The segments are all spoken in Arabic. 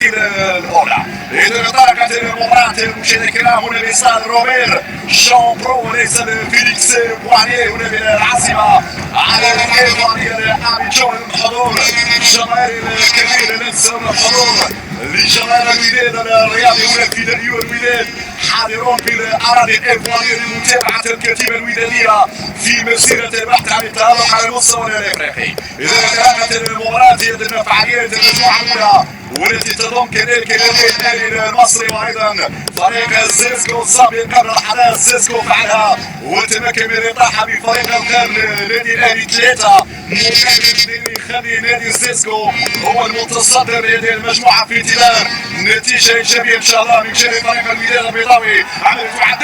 الأولى. إذا انطلقت المباراة مشاهدينا الكرام هنا باستاد روبير شون برو وليس فيليكس بوانيه هنا بالعاصمة على الإيطالية لأبيجون الحضور الجماهير الكبير لننسى الحضور لجماهير الوداد الرياضي هنا في ديو الوداد حاضرون في الأراضي الإيطالية لمتابعة الكتيبة الودادية في مسيرة البحث عن التألق على المستوى الإفريقي. إذا انطلقت المباراة ضمن فعاليات المجموعة الأولى والتي تضم كذلك النادي المصري وايضا فريق زيسكو السابق قبل الحدث. زيسكو فعلها وتمكن من الاطاحه بفريق القرن نادي الاهلي 3 مقابل يخلي نادي زيسكو هو المتصدر لهذه المجموعه في اعتبار نتيجه ايجابيه ان شاء الله من جانب فريق الوداد البيضاوي. عملت واحد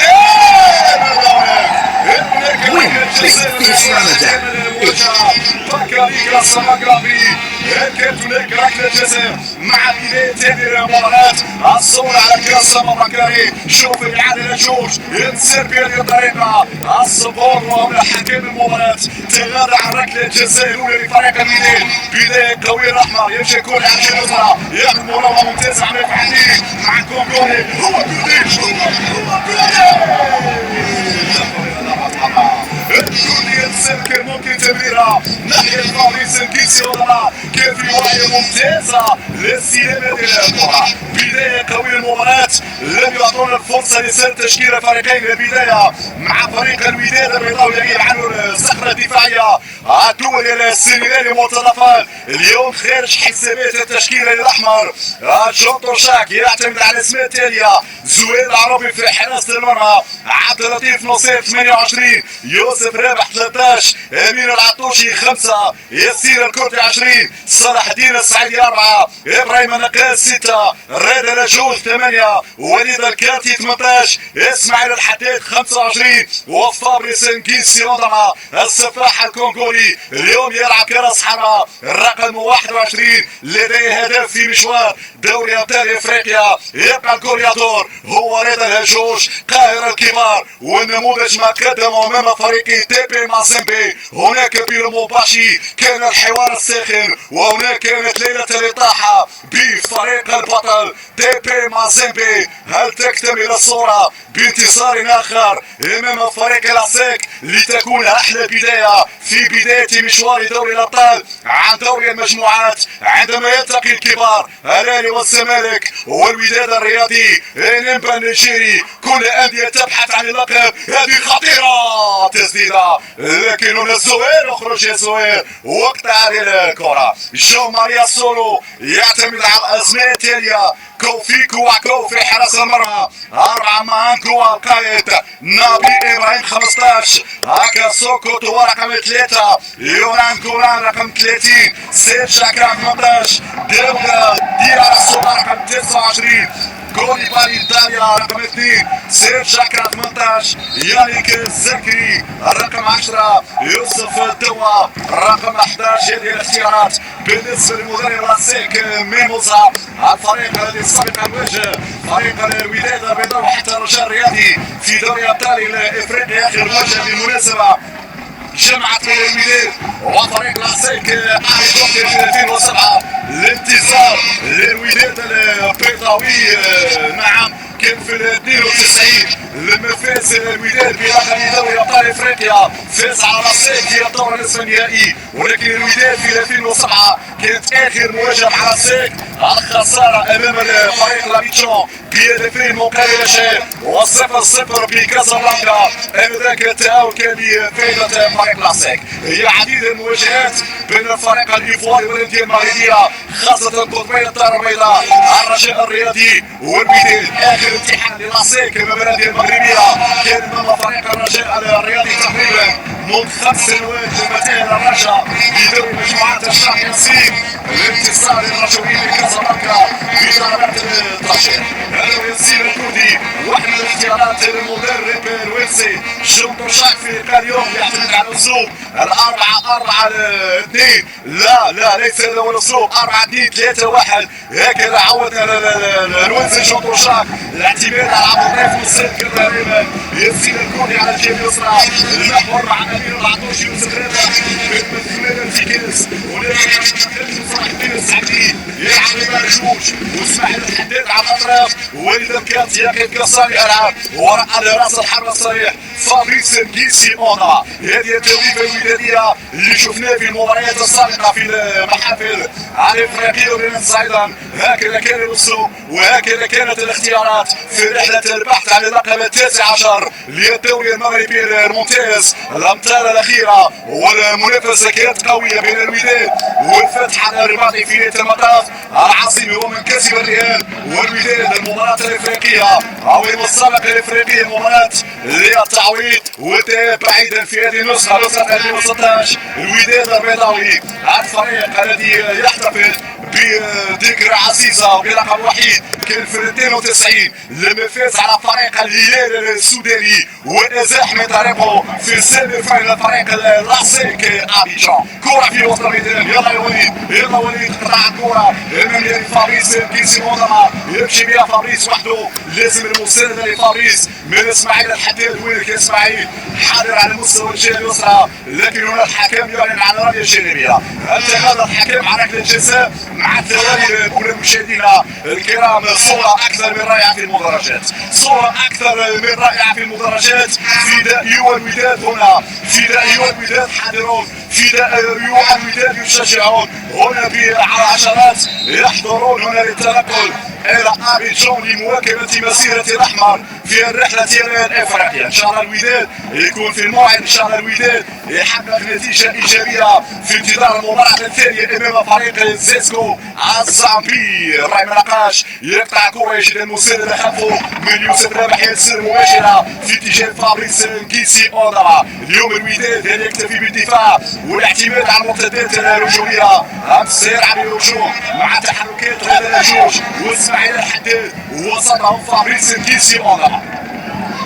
كانت هناك ركله جزاء مع بدايه هذه المباراه. الصوره على كاس مبكري شوف الاعاده لجوج ينسر بهذه الطريقه الصبور وهنا حكم المباراه تغاضى عن ركله الجزاء الاولى لفريق الوداد. بدايه قوي الاحمر يمشي كل على الجزره يعمل مراوغه ممتازه عمل فعالي مع كونغولي هو بيوديش هو الكورنيا السلكة ممكن تمريرها ناحية فارس الكيسيولا كان في وعي ممتازة للاستلامة ديال الكرة. بداية قوية المباراة لم يعطونا الفرصة لسير تشكيل فريقين. البداية مع فريق الوداد البيضاوي يغيب عنه الصخرة الدفاعية الدول ديال السنغالي متطفل اليوم خارج حسابات التشكيلة الأحمر. جون طوشاك يعتمد على الأسماء التالية: زويل العربي في حراسة المرمى، عبد اللطيف نصير 28، يوسف رابح 13، امين العطوشي 5، ياسين الكرتي 20، صلاح الدين السعيدي 4، ابراهيم النقاس 6، رضا لجوج 8، وليد الكارتي 18، اسماعيل الحداد 25، وفابريس نكيسي وضما السفاح الكونغولي اليوم يلعب كراس حربة الرقم 21 لديه هدف في مشوار دوري ابطال افريقيا. يبقى الكورياتور هو رضا الهجوج قاهر الكبار والنموذج ما قدمه امام فريق تيبي مازيمبي. هناك بيرموباشي كان الحوار الساخن وهناك كانت ليله الاطاحه بفريق البطل تيبي مازيمبي. هل تكتمل الصوره بانتصار اخر امام فريق العساك لتكون احلى بدايه في بدايه مشوار دوري الابطال عن دوري المجموعات عندما يلتقي الكبار الاهلي والزمالك والوداد الرياضي انيمبا النيجيري. كل الانديه تبحث عن اللقب. هذه خطيره تسديده لكن هنا الزوير اخرج يا زوير وقت هذه الكره. جو ماريا سولو يعتمد على الاسماء التاليه: كوفي كواكو في حرس المرمى، 4 مانكو القائد، نبي ابراهيم 15، هاكا سوكوتو رقم 3، يونان كولان رقم 30، سيف شاكا 18، داوود ديار الصوبا رقم 29، كولي باري داليا رقم 2، سيف شاكا 18، يانيك الزكري رقم 10، يوسف الدوا رقم 11. هذه الاختيارات بالنسبه لمدرب العساك ميموزا. الفريق الذي سبق ان واجه فريق الوداد البيضاوي حتى الرجاء الرياضي في دوري ابطال افريقيا اخر مواجهه بالمناسبه جمعت بين الوداد وفريق العساك اعلن في 2007 الانتصار للوداد البيضاوي. نعم كان في 92 لما فاز الوداد بلقب دوري ابطال افريقيا، فاز على العساك في الدور النصف النهائي. ولكن الوداد في 2007 كانت اخر مواجهه مع العساك الخساره امام الفريق لابيجون بهدفين مقابل شيء و0-0 بكازابلانكا. انذاك التعاون كان بفائده فريق العساك. هي عديد المواجهات بين الفريق الايفواري والانديه المغربيه خاصه قطبي الدار البيضاء الرجاء الرياضي والوداد. اخر امتحان للعساك امام الانديه المغربيه كان امام فريق الرجاء الرياضي تقريبا منذ 5 سنوات لما انتهى الرجاء بدوري مجموعات الشامبيونز ليج الانتصار للرجويين بكازابلانكا بضربات الترجيح. هذا هو ياسين الكردي واحد من الاختيارات المدرب الويلسي شنطو شاك في اليوم يعتمد على الاسلوب 4-4-2. لا ليس هذا هو الاسلوب. 4-2-3-1. هكذا عودنا الونسي شنطو شاك الاعتماد على عبد الضيف والسلك الرهيب يسير الكوني على الجهه اليسرى. المحور مع امير العطوش يوسف رضا بالمثمر في كنس صلاح كنس عندي يلعب مرجوج واسماعيل الحداد على الاطراف. وليد الكات يقف كصانع العاب وراء راس الحرب الصريح فابريس كيسي اوندا. هذه التوليفه الوداديه اللي شفناه في المباريات السابقه في المحافل الافريقيه والنص ايضا. هكذا كان الاسلوب وهكذا كانت الاختيارات في رحله البحث عن اللقب ال19 للدوري المغربي الممتاز. الامتار الاخيره والمنافسه كانت قويه بين الوداد والفتح على الرباطي في نهايه المطاف. العاصمي ومن كسب الريال والوداد المباراه الافريقيه او المسابقه الافريقيه مباراه للتعويض والذهاب بعيدا في هذه النسخه نسخه 2016. الوداد البيضاوي الفريق الذي يحتفل بذكرى عزيزه بلقب وحيد كان في 92 لما فاز على فريق الهلال السوداني وازاح من طريقه في السيمي فاينل فريق لاسيك ابيجان. كره في وسط الميدان. يلا وليد قطع الكره امام فابريس كيسي اوندا يمشي بها فابريس وحده. لازم المسانده لفابريس من اسماعيل الحداد. وينك يا اسماعيل؟ حاضر على مستوى الجهه اليسرى لكن هنا الحكم يعلن عن رميه جانبيه. اتخاذ الحكم على ركله جزاء مع الثواني. كل مشاهدينا الكرام صورة أكثر من رائعة في المدرجات. صورة أكثر من رائعة في المدرجات. فدائيو الوداد هنا. فدائيو الوداد حاضرون. فدائيو الوداد يشجعون هنا بعشرات يحضرون هنا للتنقل إلى أبيجان لمواكبة مسيرة الأحمر في الرحلة الإفريقية. إن شاء الله الوداد يكون في الموعد. إن شاء الله الوداد يحقق نتيجة إيجابية في انتظار المباراة الثانية أمام فريق زيسكو الزامبي. إبراهيم نقاش يقطع كرة يجد المساندة خلفه من يوسف رابح يسير مباشرة في اتجاه فابريس كيسي اوندا. اليوم الوداد هل يكتفي بالدفاع والاعتماد على المرتدات الهجومية أم سيلعب الهجوم مع تحركات غدا جوج واسماعيل الحداد وسطهم فابريس كيسي اوندا.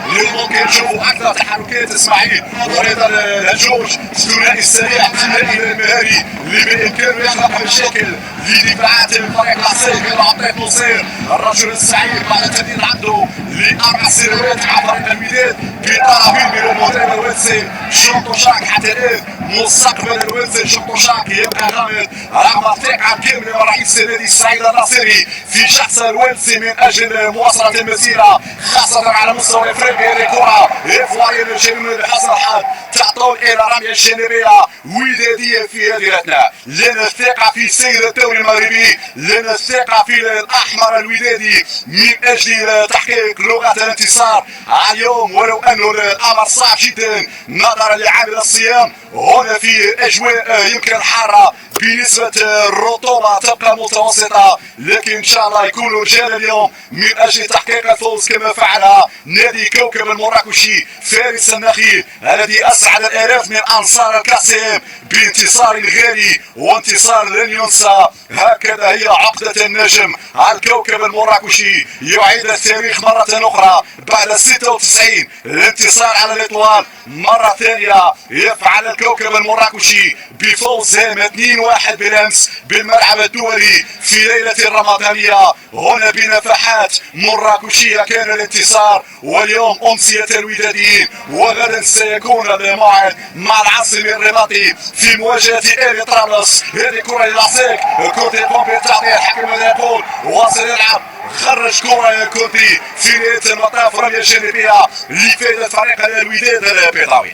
اليوم ممكن نشوفوا اكثر تحركات اسماعيل ورضا الهجوج الثنائي السريع الثنائي المهاري اللي بامكانه يخلق مشاكل لدفاعات الفريق العسيري العطيف نصير الرجل السعيد بعد تمديد عنده لاربع سنوات مع فريق الوداد بطرفين من المدرب الويلسي شنطو شاك. حتى الان مستقبل الويلسي شنطو شاك يبقى غامض رغم الثقه كامله من رئيس النادي السعيد الناصري في شخص الويلسي من اجل مواصله المسيره خاصه على مستوى افريقيا. هذه كره افواريه من الجنوب لحسن الحظ تعطون الى رميه جانبيه وداديه في هذه الاثناء. لنا الثقه في سير الدوري المغربي. لنا الثقه في الاحمر الودادي من اجل تحقيق لغه الانتصار اليوم ولو انه الامر صعب جدا نظرا لعامل الصيام هنا في اجواء يمكن حاره بنسبه الرطوبه تبقى متوسطه. لكن ان شاء الله يكونوا رجال اليوم من اجل تحقيق الفوز كما فعل نادي كوكب المراكشي فارس النخيل الذي اسعد الالاف من انصار الكاسيم بانتصار غالي وانتصار لن ينسى. هكذا هي عقدة النجم الكوكب المراكشي يعيد التاريخ مرة أخرى بعد 96 الانتصار على الإطوال. مرة ثانية يفعل الكوكب المراكشي بفوز هام 2-1 بالأمس بالملعب الدولي في ليلة رمضانية هنا بنفحات مراكشية. كان الانتصار واليوم أمسية الوداديين وغدا سيكون الموعد مع العاصمي الرباطي في مواجهة آل طرابلس. هذه كرة للعساك كوتي بومبي تعطيها الحكم ماذا يقول واصل يلعب خرج كرة كوتي في نهاية المطاف رمية جانبية لفائدة فريق الوداد البيضاوي.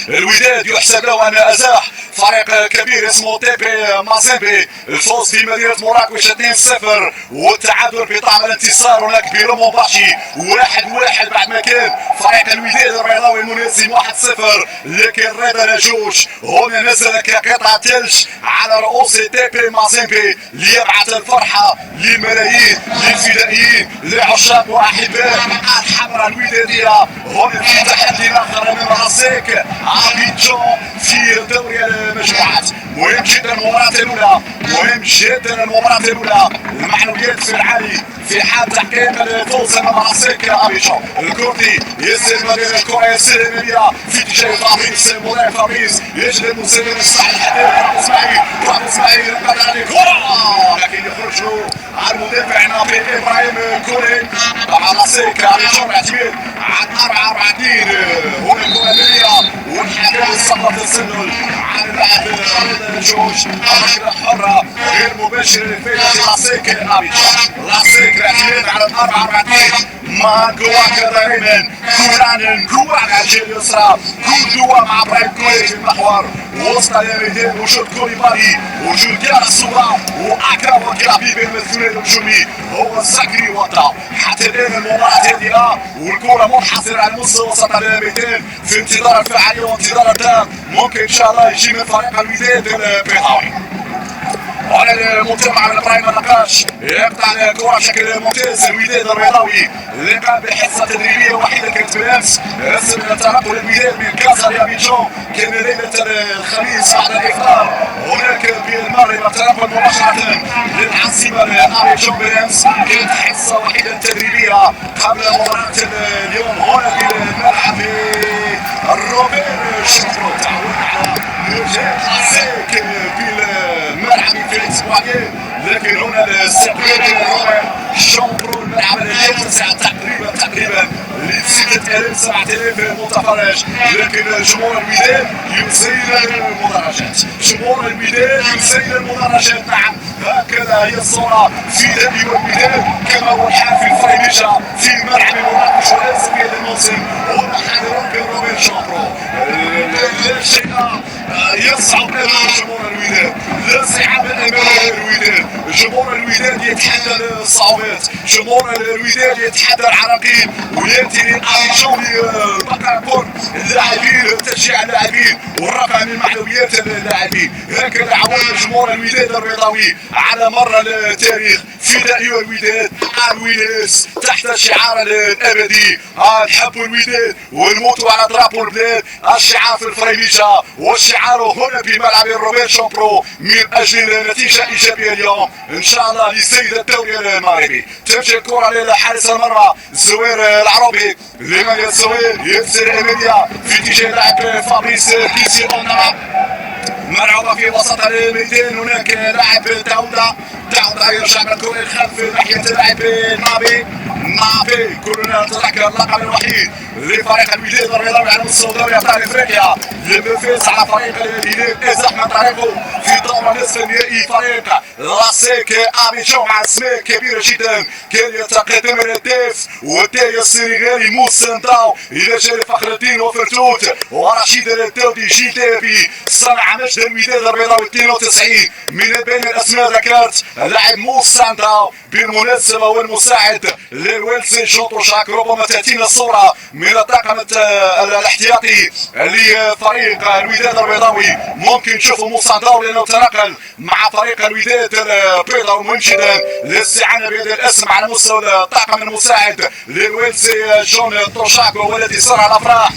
الوداد يحسب له ان ازاح فريق كبير اسمه تيبي مازيمبي الفوز في مدينه مراكش 2-0 والتعادل بطعم الانتصار هناك بلومباشي 1-1 بعد ما كان فريق الوداد البيضاوي المنازم 1-0 لكن رضا جوج هنا نزل كقطعه ثلج على رؤوس تيبي مازيمبي ليبعث الفرحه للملايين للفدائيين لعشاق واحباء الحمراء الوداديه هنا في تحدي اخر من راسيك ابيجان في الدوري المجموعات. مهم جدا المباراة الأولى، مهم جدا المباراة الأولى. المعنويات في العالي في حال تحقيق الفوز امام لاسيك ابيجان. الكردي يسلم مدينة الكرة، يسلم اليمين في اتجاه فابريس، مدافع فابريس يجلب مسلم الصحيح الحديث اسماعيل، اسماعيل يقطع عليه كرة لكن يخرج له على المدافع نبيل ابراهيم كوري مع لاسيك ابيجان. اعتماد على 4-4-2 هنا الكرة اليمين والحكام سقط السنل على اللاعب رضا جوج. ركلة حرة غير مباشرة لفريق لاسيك ابيجان. لاسيك الاعتماد على 4-4-2 مع كواكا دائما كوران على الجهه اليسرى، كودوا مع ابراهيم كوري في المحور وسط اليمين. وجود كوليبالي، وجود كارسوبا واكرم وكرابي بين الثلاثي الهجومي هو الزكري وطا. حتى الان المباراه هادئه والكره منحصره على مستوى وسط اليمين في انتظار الفعاليه وانتظار الدم. ممكن ان شاء الله يجي من فريق الوداد البيضاوي. على المتابعة من ابراهيم النقاش يقطع الكرة بشكل ممتاز. الوداد البيضاوي اللي قام بحصة تدريبية وحيدة كانت بالامس. اسم تنقل الوداد من كازا لابيجان كان ليلة الخميس بعد الافطار هناك بالمغرب. التنقل مباشرة للعاصمة ابيجان بالامس كانت حصة وحيدة تدريبية قبل مباراة اليوم هنا في الملعب الروبير شامبرو. تعودنا على مواجهة لاسيك في الملعب في الاسبوعين، لكن هنا الاستقبال الرائع شامبرو. الملعب الذي يتسع تقريبا ل 6000 7000 متفرج، لكن جمهور الوداد يسيل المدرجات. جمهور الوداد يسيل المدرجات. نعم هكذا هي الصورة في دبي والوداد كما هو الحال في الفريميجا في ملعب مراكش وليس في هذا الموسم. هنا حاضرون في روبير شامبرو. لا شيء يصعب امام جمهور الوداد، لا صعب امام الوداد. جمهور الوداد يتحدى الصعوبات، جمهور الوداد يتحدى العراقيل وياتي لابيجان لبقاء كون اللاعبين، تشجيع اللاعبين والرفع من معنويات اللاعبين. هكذا عود جمهور الوداد البيضاوي على مر التاريخ. فدائي الوداد الوناس تحت الشعار الابدي نحب الوداد ونموتوا على درابو البلاد. الشعار في الفريميجا والشعار هنا في ملعب روبير شامبرو من اجل نتيجه ايجابيه اليوم ان شاء الله لسيد الدوري المغربي. تمشي الكره لحارس المرمى الزوير العربي لمن الزوير يرسل اماميه في اتجاه لاعب فابريس كيسي اونرا مرعوبه في وسط الميدان. هناك لاعب تعود يرجع بالكره الخلف ناحيه اللاعب نافي. كلنا نتذكر اللقب الوحيد لفريق الوداد البيضاوي على مستوى دوري ابطال افريقيا لما فاز على فريق الهلال ازحم طريقه في دور نصف النهائي. فريق لاسيك ابيجان مع اسماء كبيره جدا كان يتقدم الهداف والتالي السنغالي موسى نداو الى جانب فخر الدين وفرتوت ورشيد الداودي جدابي صنع مجد الوداد البيضاوي 92. من بين الاسماء ذكرت اللاعب موسى نداو بالمناسبه والمساعد للويلسي جوطوشاك. ربما تاتينا الصوره من الطاقم الاحتياطي لفريق الوداد البيضاوي. ممكن تشوفوا موسى نداو لانه تنقل مع فريق الوداد البيضاوي. مهم جدا الاستعانه بهذا الاسم على مستوى الطاقم المساعد للويلسي جون توشاكو والذي صنع الافراح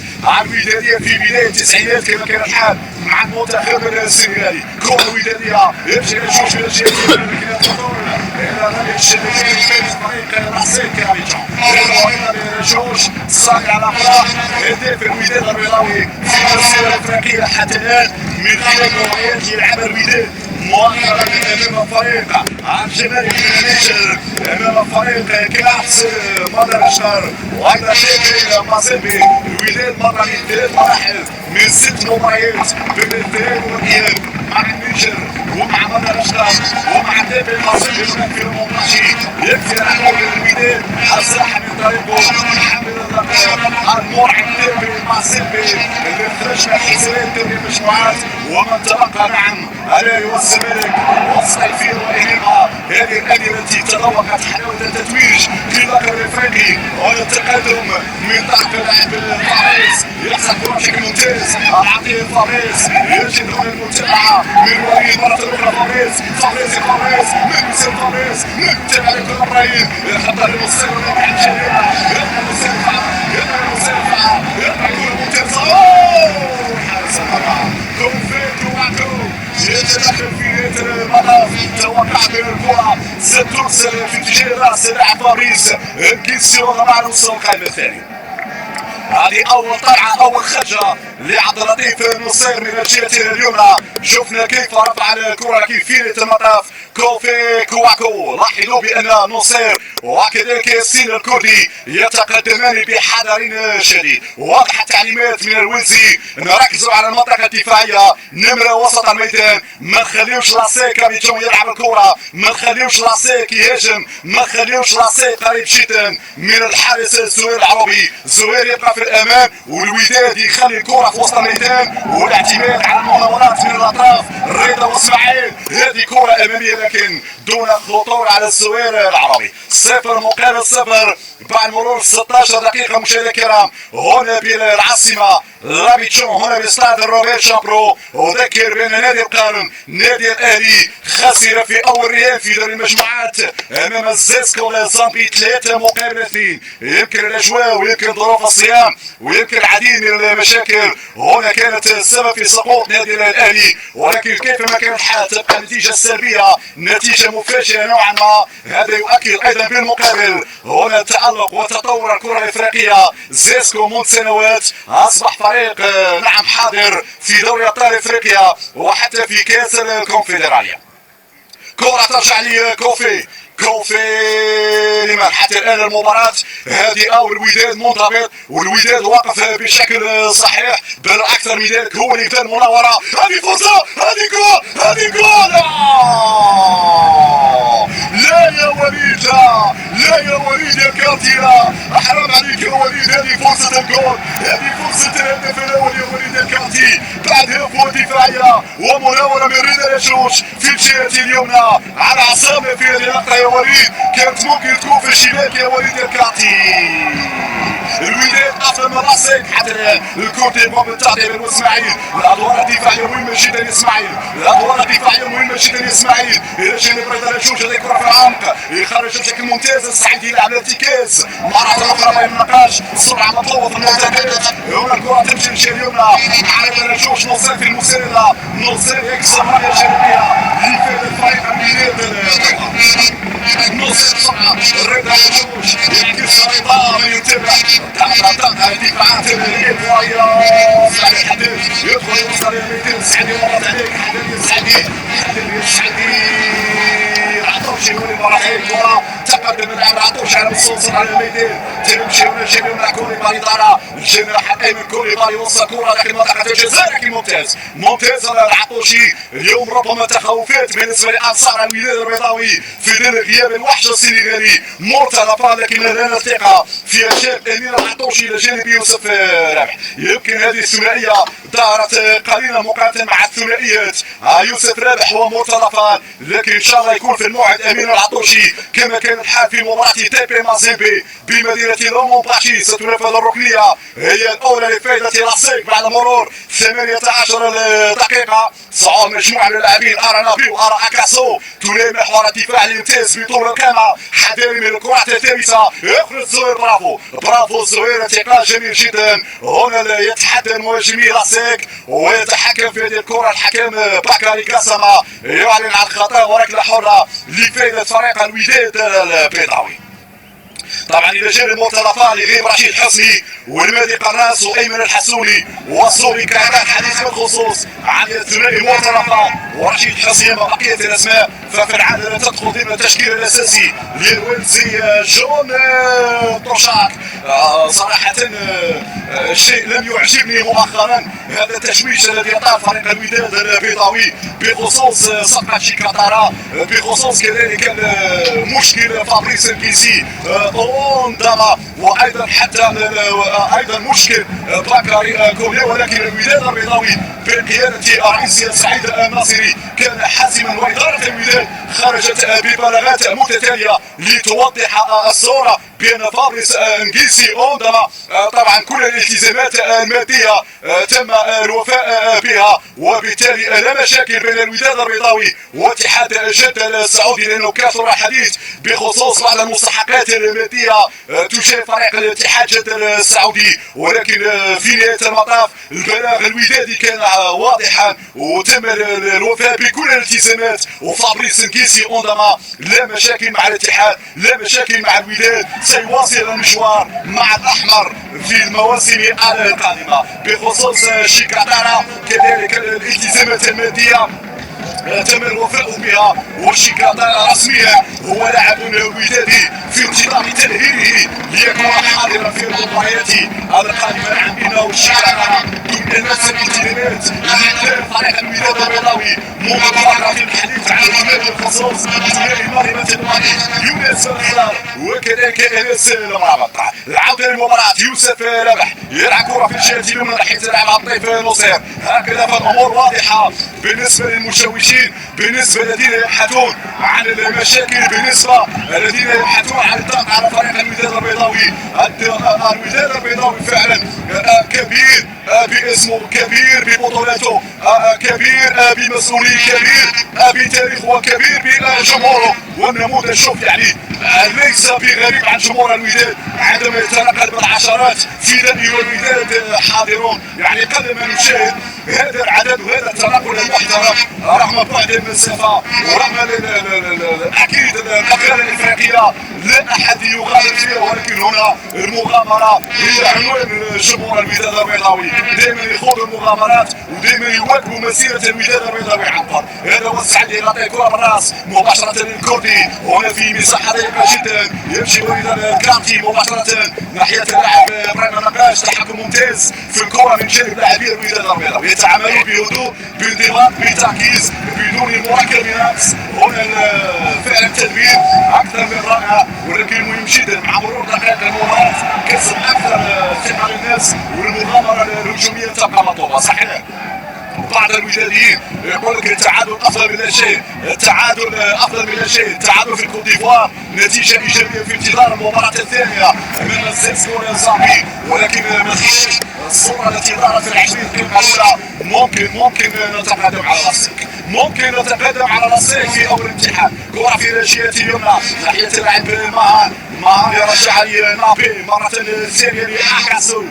الوداديه في بدايه التسعينات كما كان الحال مع المنتخب السنغالي. كره وداديه يمشي لجوج من الجهه الى فريق لاسيك ابيجان. جوج صانع الافراح هداف الوداد البيضاوي في المسيره الافريقيه حتى الان من خلال مباريات يلعبها الوداد مؤخرا امام فريق الجمارك النيجر، امام فريق كلاس مدغشقر وايضا شيخ مازيمبي. الوداد مر من 3 مراحل من 6 مباريات بين الذهاب والاياب مع النيجر ومع مدغشقر ومع دافع مازيمبي في المونتاجي. يكفي على الوداد الساحه من طريقه حامل اللقب المرعب دافع مازيمبي اللي خرج من حسابات دوري المجموعات ومن تبقى نعم الاهلي والزمالك والصيفيه والانهاء. هذه الانديه التي تذوقت حلاوه التتويج في اللقب الافريقي والتقدم من طرف اللاعب فابريس يحصل كره بشكل ممتاز. العطيه فابريس يجد هنا المتابعه من وليد مره اخرى. فابريس من يسير فابريس نتابع لكل ابراهيم يحطها للمصير ولكن عن شريره يبقى المسافه كره ممتازه. حارس المرمى كونفيتو داخل في نهاية المطاف. توقع بين الكرة سترسل في اتجاه راس لاعب فابريس انكيسيو مع الوصول القائم الثاني. هذه اول طلعه اول خرجه لعبد اللطيف النصير من الجهه اليمنى. شفنا كيف رفع الكره كيف في المطاف كوفي كواكو. لاحظوا بان النصير وكذلك ياسين الكردي يتقدمان بحذر شديد. واضحه تعليمات من الويلزي نركزوا على المنطقه الدفاعيه نمره وسط الميدان. ما نخليوش لاسيك كابيتون يلعب الكره، ما نخليوش لاسيك يهاجم، ما نخليوش لاسيك قريب جدا من الحارس الزهير العربي. زهير يبقى في الامام والوداد يخلي الكره في وسط الميدان والاعتماد على المناورات من الاطراف. رضا واسماعيل هذه كره اماميه لكن دون خطوره على الزهير العربي. 0 مقابل 0 بعد مرور 16 دقيقه. مشاهدينا الكرام هنا بالعاصمه لابيتشون، هنا باستاد روبرت شابرو. اذكر بان نادي القرن نادي الاهلي خسر في اول ريال في دوري المجموعات امام الزيسكو الزامبي 3 مقابل 2. يمكن الاجواء ويمكن ظروف الصيام ويمكن العديد من المشاكل هنا كانت السبب في سقوط نادي الاهلي، ولكن كيفما كان الحال تبقى النتيجه السلبيه نتيجه مفاجئه نوعا ما. هذا يؤكد ايضا بالمقابل هنا تالق وتطور الكره الافريقيه. زيسكو منذ سنوات اصبح فريق نعم حاضر في دوري ابطال افريقيا وحتى في كاس الكونفدراليه. كره ترجع لكوفي لمن حتى الان المباراه هذه او الوداد منضبط والوداد واقف بشكل صحيح بل اكثر من ذلك هو اللي بدا المناوره. هذه فرصه، هذه جول، هذه جول. لا يا وليد، لا يا وليد يا كارتيرا، حرام عليك يا وليد. هذه فرصه الجول، هذه فرصه الهدف الاول يا وليد الكارتي بعد هفوه دفاعيه ومناوره من رضا لشوش في الجهه اليمنى على عصامه في هذه اللقطه يا وليد. كانت ممكن تكون في الشباك يا وليد الكارتي. الوداد افضل من راسك حتى الان. الكورتي ممكن تعطي بن اسماعيل. الادوار الدفاعيه مهمه جدا اسماعيل، الادوار الدفاعيه مهمه جدا اسماعيل. الى جانب رضا لشوش هذه كره في العمق يخرج بشكل ممتاز. السعيد يلعب الارتكاز مره اخرى ما ينقاش. سرعه مطلوبه في المرتدات. هنا الكره تمشي للجهه اليمنى على رضا لشوش. نصير في المسانده، نصير يكسر ماليه جانبيه لفريق الفريق الوداد. نص سرعه رضا لشوش يعكس رضا من يتبع الدفاعات الايطاليه. سعد الحديد يدخل يوصل الى الميدان. السعدي مرت عليك حديد السعدي العطوشي هو اللي راح الكره تقدم اللاعب العطوشي على السلسله على الميدان. تمشي هنا الجنوب مع كوليبالي طالع الجناح الايمن كوليبالي وصل كره داخل منطقه الجزاء لكن ممتاز العطوشي. اليوم ربما تخوفات بالنسبه لانصار الوداد البيضاوي في ظل غياب الوحش السنغالي مرتضى فال، لكن لنا الثقه في اجاب امين العطوشي الى جانب يوسف رابح. يمكن هذه الثنائيه دارت قليلا مقارنه مع الثنائيات يوسف رابح ومرتضى فال، لكن ان شاء الله يكون في الموعد امين العطوشي كما كان الحال في مباراه تيبي مازيمبي بمدينه لومومباشي. ستنفذ الركنيه هي الاولى لفائده لاسيك بعد مرور 18 دقيقه. صعود مجموعه من اللاعبين ارى نبي وارى اكاسو تلامح محور الدفاع الممتاز بطول القامه. حذاري من الكرات الثابته. يخرج الزهير، برافو الزهير، انتقال جميل جدا. هنا يتحدى المهاجمي لاسيك ويتحكم في هذه الكره الحكم باكاري كاساما يعلن عن خطا وركله حره لفائده فريق الوداد البيضاوي. طبعا الى جانب مرتضى فال يغيب رشيد حسني والمهدي قناص وايمن الحسوني وصولي كان حديث بالخصوص عن الثنائي مرتضى فال ورشيد حسني. اما بقيه الاسماء ففي العاده لا تدخل ضمن التشكيل الاساسي للويلزي جون طوشاك. صراحه شيء لم يعجبني مؤخرا هذا التشويش الذي يطال فريق الوداد البيضاوي بخصوص صفقه شيكاتارا، بخصوص كذلك مشكل فابريس الكيسي اونداما، وايضا حتى ايضا مشكل باكاري كولي. ولكن الوداد البيضاوي بقياده الرئيس سعيد الناصري كان حاسما، واداره الوداد خرجت ببلاغات متتاليه لتوضح الصوره بان فابريس انجيسي عندما طبعا كل الالتزامات الماديه تم الوفاء بها، وبالتالي لا مشاكل بين الوداد البيضاوي واتحاد جده السعودي، لانه كثر الحديث بخصوص بعض المستحقات الماديه تجاه فريق الاتحاد جده السعودي، ولكن في نهايه المطاف البلاغ الودادي كان واضحا وتم الوفاء بكل الالتزامات، وفابريس انكيسي عندما لا مشاكل مع الاتحاد لا مشاكل مع الوداد، سيواصل المشوار مع الاحمر في المواسم القادمه. بخصوص شيكاتارا كذلك الالتزامات الماديه تم الوفاء بها، وشيكاتارا رسميا هو لاعب ودادي في انتظار تأهيله ليكون حاضرا في المباريات القادمه. نعم انه شيكاتارا من نفس الالتزامات لفريق الوداد البيضاوي منذ فتره في الحديث عن الوداد بخصوص ثنائي المغرب الماضي يونس الخضر وكذلك انس المرابط. العوده للمباراه يوسف لبح يلعب كره في الجهه اليمنى ناحيه لاعب الطيف نصير. هكذا فالامور واضحه بالنسبه للمشوشين، بالنسبه الذين يبحثون عن المشاكل، بالنسبه الذين يبحثون عن الضغط على فريق الوداد البيضاوي. الوداد البيضاوي فعلا كبير باسمه، كبير ببطولاته، كبير بمسؤوليه، كبير بتاريخه، وكبير بجمهوره. والنموذج شوف يعني ليس بغريب عن جمهور الوداد عندما يتنقل بالعشرات في دنيا الوداد حاضرون. يعني قل ما نشاهد هذا العدد وهذا التنقل المحترم رغم بعد المسافه ورغم اكيد الاغلال الافريقيه لا احد يغادر فيها، ولكن هنا المغامره هي عنوان جمهور الوداد البيضاوي. دائما يخوضوا المغامرات ودائما يواكبوا مسيره الوداد البيضاوي عن قرب. هذا هو السعد يعطي الكره بالراس مباشره للكردي، هنا في مساحه ضيقه جدا يمشي وليد الكارتي مباشره ناحيه اللاعب ابراهيم النقاش. تحكم ممتاز في الكره من جانب لاعبي الوداد البيضاوي، يتعاملون بهدوء بانضباط بتركيز بدون مركب نفس. هنا فعلا تدبير اكثر من رائع، ولكن مهم جدا مع مرور دقائق المباراه كسب اكثر ثقه للناس والمغامره الهجوميه تبقى مطلوبه. صحيح بعض الوداديين يقول لك التعادل افضل من لا شيء، التعادل افضل من لا شيء، التعادل في الكوت ديفوار نتيجه ايجابيه في انتظار المباراه الثانيه امام الزنسكور الزامبي، ولكن ما فيش الصوره التي ظهرت في العشرين دقيقه الاولى. ممكن نتقدم على الرصيك، ممكن نتقدم على الرصيك في اول امتحان. كره في الجهه اليمنى ناحيه اللاعب مهان يرجع لنابي مره ثانيه لأكاسو.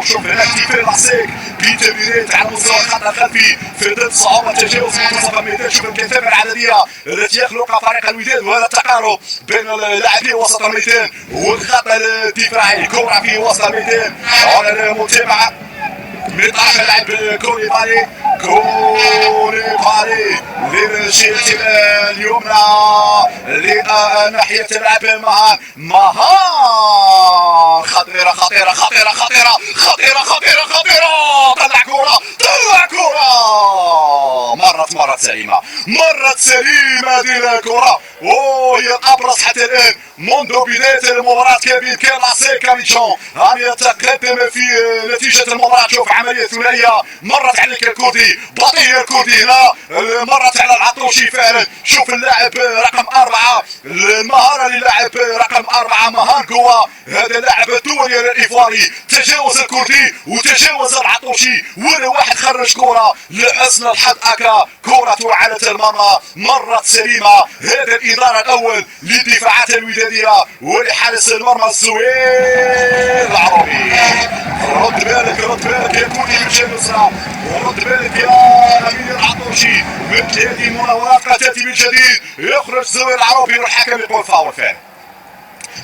شوف هنا كيف الرصيك بتمريرات على مستوى الخط الخلفي في ضد صعوبه تجاوز منتصف الميدان. شوف الكثافه العدديه التي يخلقها فريق الوداد وهذا التقارب بين اللاعبين وسط الميدان والخط الدفاعي. كره في وسط الميدان، هنا المتابعه من طرف اللاعب كوليبالي للجهة اليمنى لناحية اللاعب مهان. خطيرة خطيرة خطيرة خطيرة خطيرة خطيرة خطيرة، طلع كرة مرت سليمة هذه الكرة، وهي الأبرز حتى الآن منذ بداية المباراة. كان لاسي كاميتشون أن يتقدم في نتيجة المباراة. شوف عملية ثنائية مرت عليك الكردي، بطيء الكردي هنا مرت على العطوشي فعلا. شوف اللاعب رقم 4 المهارة للاعب رقم 4 مهان كوا، هذا اللاعب الدولي الإيفواري تجاوز الكردي وتجاوز العطوشي، ولا واحد خرج كرة لحسن الحظ أكا كرة على المرمى مرت سليمة. هذا الإدارة الأول للدفاعات الودادية ولحارس المرمى الزوير العربي. رد بالك يا كوني من جهة اليسرى، ورد بالك يا أمين العطوشي. مثل هذه المناورات قد تأتي من جديد، يخرج الزوير العربي والحكم يقول فاول فعلا،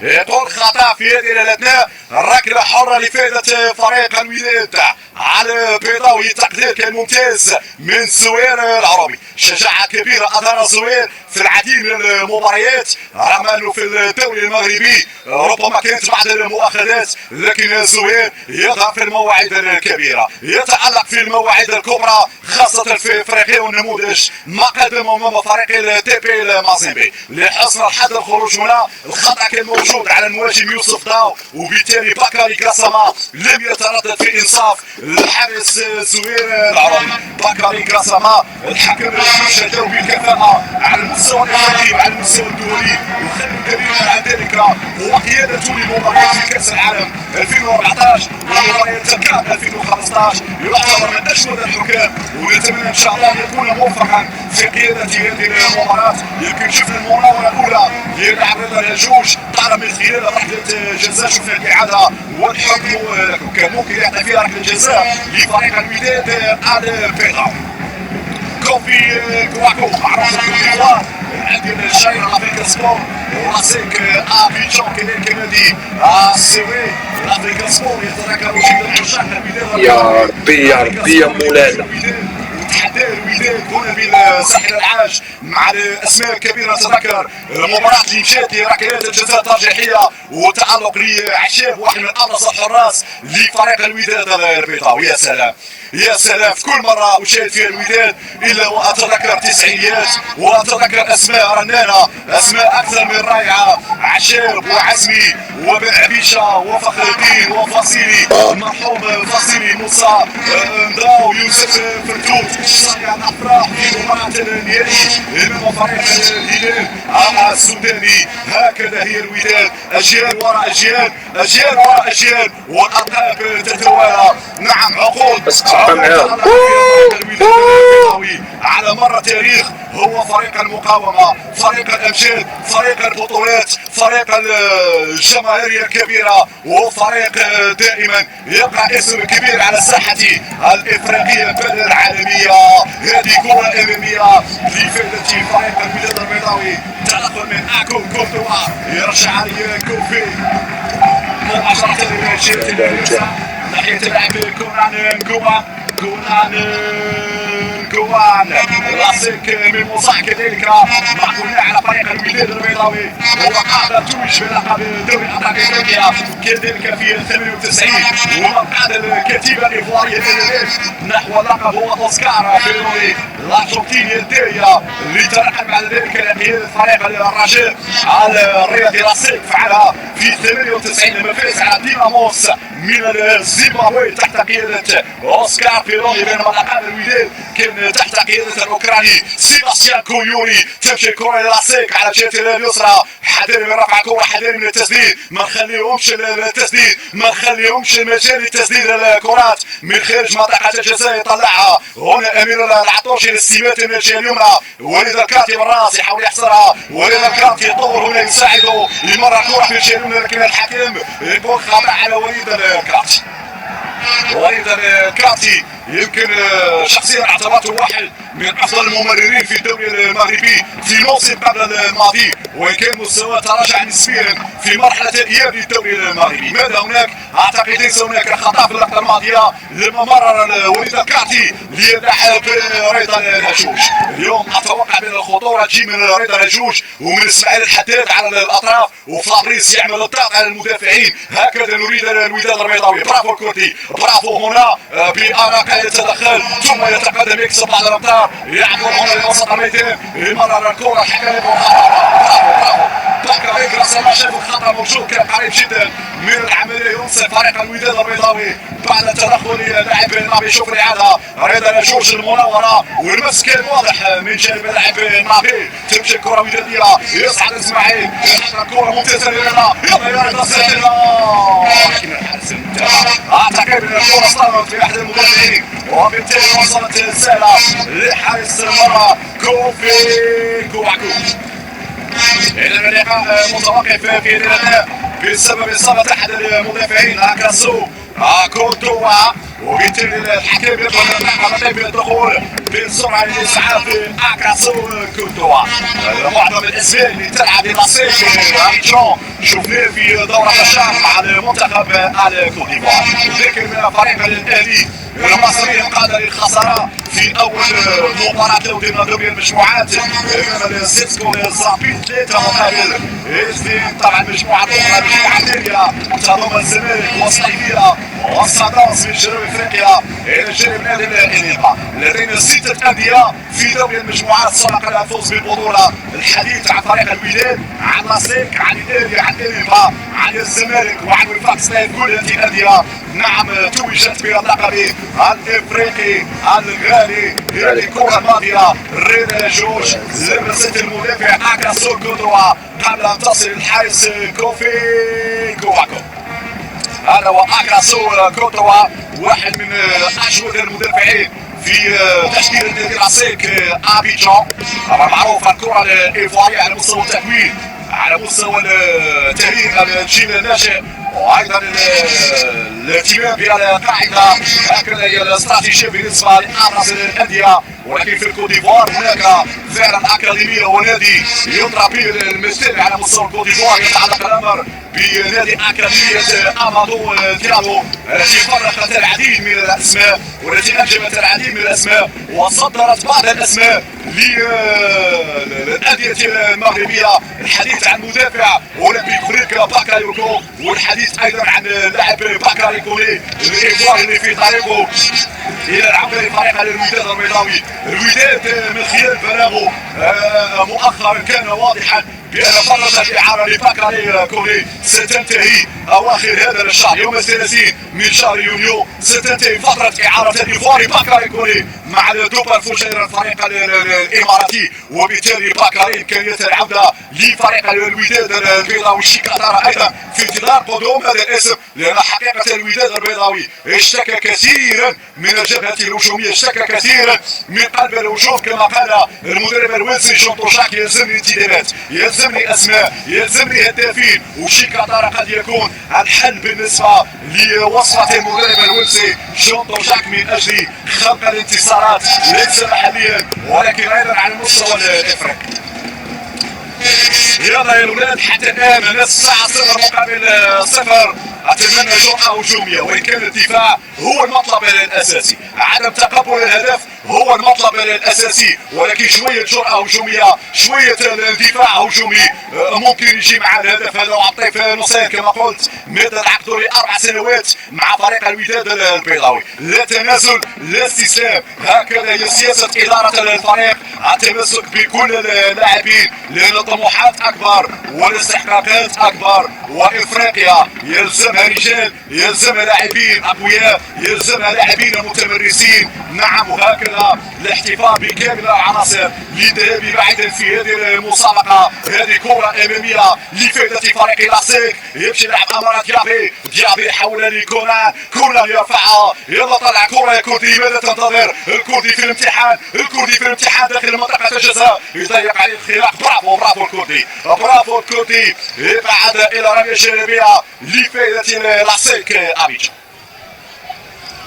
يقول خطأ في هذه الأثناء. ركلة حرة لفائدة فريق الوداد على البيضاوي. تقدير كان ممتاز من الزوير العربي، شجاعة كبيرة أظهر الزوير في العديد من المباريات، رغم أنه في الدوري المغربي ربما كانت بعض المؤاخذات، لكن الزوير يظهر في المواعيد الكبيرة، يتألق في المواعيد الكبرى. خاصة في افريقيا والنموذج ما قدمه امام فريق التي بي المازيمبي. لحسن الحظ الخروج هنا الخطأ كان موجود على المهاجم يوسف داو، وبالتالي باكاري كاساما لم يتردد في انصاف الحارس زهير العربي. باكاري كاساما الحكم شدوا بكفاءة على المستوى الافريقي وعلى المستوى الدولي، وخير كبير على ذلك هو قيادته لمباريات في كاس العالم 2014 ومباريات كان 2015. يعتبر من اشهر الحكام، ونتمنى ان شاء الله ان يكون موفقا في قياده هذه المباراه. يمكن شفنا المناوره الاولى للاعب رضا الهجوج طار من خلال ركله جزاء، شفنا الاعاده والحكم كان ممكن يعطي فيها ركله جزاء لفريق الوداد البيضاء. كوفي كواكو معروف بالديوان عندنا الشاير افريكا سبور وراسيك ابيجان كذلك نادي السوي. افريكا سبور يتذكر جيدا عشاق الوداد. يا ربي يا ربي يا مولانا. وتحدى الوداد هنا بين ساحل العاج مع الاسماء الكبيره. نتذكر المباراه اللي مشات لركلات الجزاء الترجيحيه وتالق لعشاب واحد من ابرز الحراس لفريق الوداد البيضاوي. يا سلام يا سلام، في كل مرة أشاهد فيها الوداد إلا وأتذكر تسعينيات وأتذكر أسماء رنانة، أسماء أكثر من رائعة. عشاب وعزمي وبن عبيشة وفخر الدين وفصيلي، المرحوم فصيلي موسى مداو، يوسف فرتوت، صانع الأفراح في مباراة النهائي أمام فريق الهلال السوداني. هكذا هي الوداد، أجيال وراء أجيال، أجيال وراء أجيال، والألقاب تتوالى. نعم عقود على مر التاريخ هو فريق المقاومة، فريق الأمجاد، فريق البطولات، فريق الجماهيرية الكبيرة، وفريق دائما يبقى اسم كبير على الساحة الإفريقية بل العالمية. هذه كرة أمامية لفائدة فريق الوداد البيضاوي. تدخل من أكو كورتوا يرجع عليه كوفي مباشرة للجهة ناحية اللاعب كونان كوان لاسيك من موسى كذلك معقولة على فريق الوداد البيضاوي. هو قاعد توج بلقب دوري ابطال افريقيا كذلك في 98، وقاعد الكتيبة الايفوارية نحو لقب هو اوسكار في دوري الارجنتيني الدارية، اللي ترحم على ذلك لقيادة فريق الرجاء على الرياضي لاسيك فعلها في 98 لما فاز على ديناموس من الزيمبابوي تحت قيادة اوسكار بيروني. بينما لقب الوداد كان تحت قيادة الاوكراني سيباستيان كويوري. تمشي الكرة لاسيك على جهة اليسرى، حذر من رفع الكرة، حذر من التسديد، ما نخليهمش التسديد، ما نخليهمش المجال لتسديد الكرات من خارج منطقة الجزاء. يطلعها هنا امير العطوشي للسمات من الجهة اليمنى، وليد الكارتي بالراس يحاول يحصرها، وليد الكارتي يطور هنا يساعده يمر الكرة في الجهة اليمنى، لكن الحكم يكون خاضع على وليد الكارتي. وليد الكارتي يمكن شخصيا اعتبرته واحد من افضل الممررين في الدوري المغربي في الموسم قبل الماضي، وان كان مستواه تراجع نسبيا في مرحله الاياب للدوري المغربي. ماذا هناك؟ اعتقد ليس هناك خطا في اللقطه الماضيه لما مرر وليد الكارتي للاعب رضا الهجوج. اليوم اتوقع بان الخطوره تجي من رضا الهجوج ومن اسماعيل الحداد على الاطراف، وفابريس يعمل الضغط على المدافعين. هكذا نريد الوداد البيضاوي. برافو الكورتي، برافو هنا بأراقة يتدخل ثم يتقدم يكسب بعض الامتار، يعبر هنا لوسط الميدان، يمرر الكره الحكم يقول برافو باكاري كاساما شاف الخطا موجود، كان قريب جدا من العمليه ينصف فريق الوداد البيضاوي بعد تدخل اللاعب النابي. شوف الاعاده رضا الهجوج المناوره والمس كان واضح من جانب اللاعب النابي. تمشي الكره وداديه، يصعد اسماعيل، الكره ممتازه لرضا، يلا يا رضا ساتنا، لكن الحارس انتهى. اعتقد ان الكره صارت في احد المدافعين وبالتالي وصلت الرساله لحارس المرمى كوفي كواكو. إذا اللقاء متوقف في الأداء بسبب إصابة أحد المدافعين أكاسو كورتوا، وبالتالي الحكم يطلب على الدخول بسرعة لإسعاف أكاسو كورتوا. معظم الأسماء اللي تلعب لاسيك أبيجان شفناه في دورة الشهر مع المنتخب الكوت ديفوار. ذكر من فريق الأهلي المصري قاد للخسارة في أول مباراة له ضمن دوري المجموعات أمام السيسكو الزامبي 3 مقابل 2. طبعا مجموعة أخرى مجموعة ثانية تضم الزمالك والصيفية والصدارس من جنوب افريقيا الى جانب نادي الانيقا. لدينا 6 انديه في دوري المجموعات سبق لها الفوز بالبطوله. الحديث عن فريق الوداد، عن لاسيك، عن الاهلي، عن الانيقا، عن الزمالك وعن وفاق سطيف. كل هذه الانديه نعم توجت باللقب الافريقي الغالي. هذه الكره الماضيه رينا جوج لمست المدافع اكاسو كوتوا قبل ان تصل الحارس كوفي كواكو. هذا هو اكاسو كوتوا، واحد من اجود المدافعين في تشكيله نادي لاسيك ابيجان. طبعا معروف الكره الايفواريه على مستوى التكوين، على مستوى تهيئ الجيل الناشئ، وايضا الاهتمام بالقاعده. هكذا هي الاستراتيجيه بالنسبه لابرز الانديه. ولكن في الكوت ديفوار هناك فعلا اكاديميه ونادي يضرب به المثال على مستوى الكوت ديفوار. يتعلق الامر بنادي اكاديميه امادو ديالو التي فرقت العديد من الاسماء والتي انجبت العديد من الاسماء وصدرت بعض الاسماء للانديه المغربيه. الحديث عن مدافع اولمبيك فريق باكايوكو، والحديث ايضا عن لاعب باكاري كولي الايفواري اللي في طريقه الى العوده لفريق الوداد البيضاوي. الوداد من خلال بلاغه مؤخرا كان واضحا بان فتره الاعاره لباكاري كولي ستنتهي اواخر هذا الشهر، يوم 30 من شهر يونيو ستنتهي فتره اعاره الايفواري باكاري كولي مع دوبر فوجير الفريق الاماراتي. وبالتالي باكاري امكانيه العوده لفريق الوداد البيضاوي الشيكاتارا ايضا في انتظار قدوم هذا الاسم، لان حقيقه الوداد البيضاوي اشتكى كثيرا من الجبهه الهجوميه، اشتكى كثيرا من قلب الهجوم. كما قال المدرب الويلسي جون طوشاك يلزمني انتدابات، يلزمني اسماء، يلزمني هدافين، وشيكاتارا قد يكون الحل بالنسبه لوصفه المدرب الويلسي جون طوشاك من اجل خلق الانتصارات ليس محليا ولكن ايضا على المستوى الافريقي. يلا يا الاولاد، حتى الان نصف ساعه 0 مقابل 0. اتمنى جرأة هجوميه، وان كان الدفاع هو المطلب الاساسي، عدم تقبل الهدف هو المطلب الاساسي، ولكن شويه جرأة هجوميه، شويه دفاع هجومي ممكن يجي مع الهدف هذا. وعطيف نصير كما قلت مدى عقده ل4 سنوات مع فريق الوداد البيضاوي. لا تنازل لا استسلام، هكذا هي سياسه اداره الفريق. التمسك بكل اللاعبين لان الطموحات اكبر والاستحقاقات اكبر، وافريقيا يلزمها رجال، يلزمها لاعبين اقوياء، يلزمها لاعبين متمرسين. نعم، وهكذا الاحتفاء بكامل العناصر للذهاب بعيدا في هذه المسابقه. هذه كره اماميه لفائده فريق لاسيك، يمشي لاعب امارة ديابي حول لكونان، كونان يرفعها، يلا طلع كره يا كردي. ماذا تنتظر؟ الكردي في الامتحان، الكردي في الامتحان داخل منطقه الجزاء، يضيق عليه الخلاق. برافو برافو الكردي، برافو الكردي، يبعد الى رميه جانبيه لفائده لاسيك ابيجان.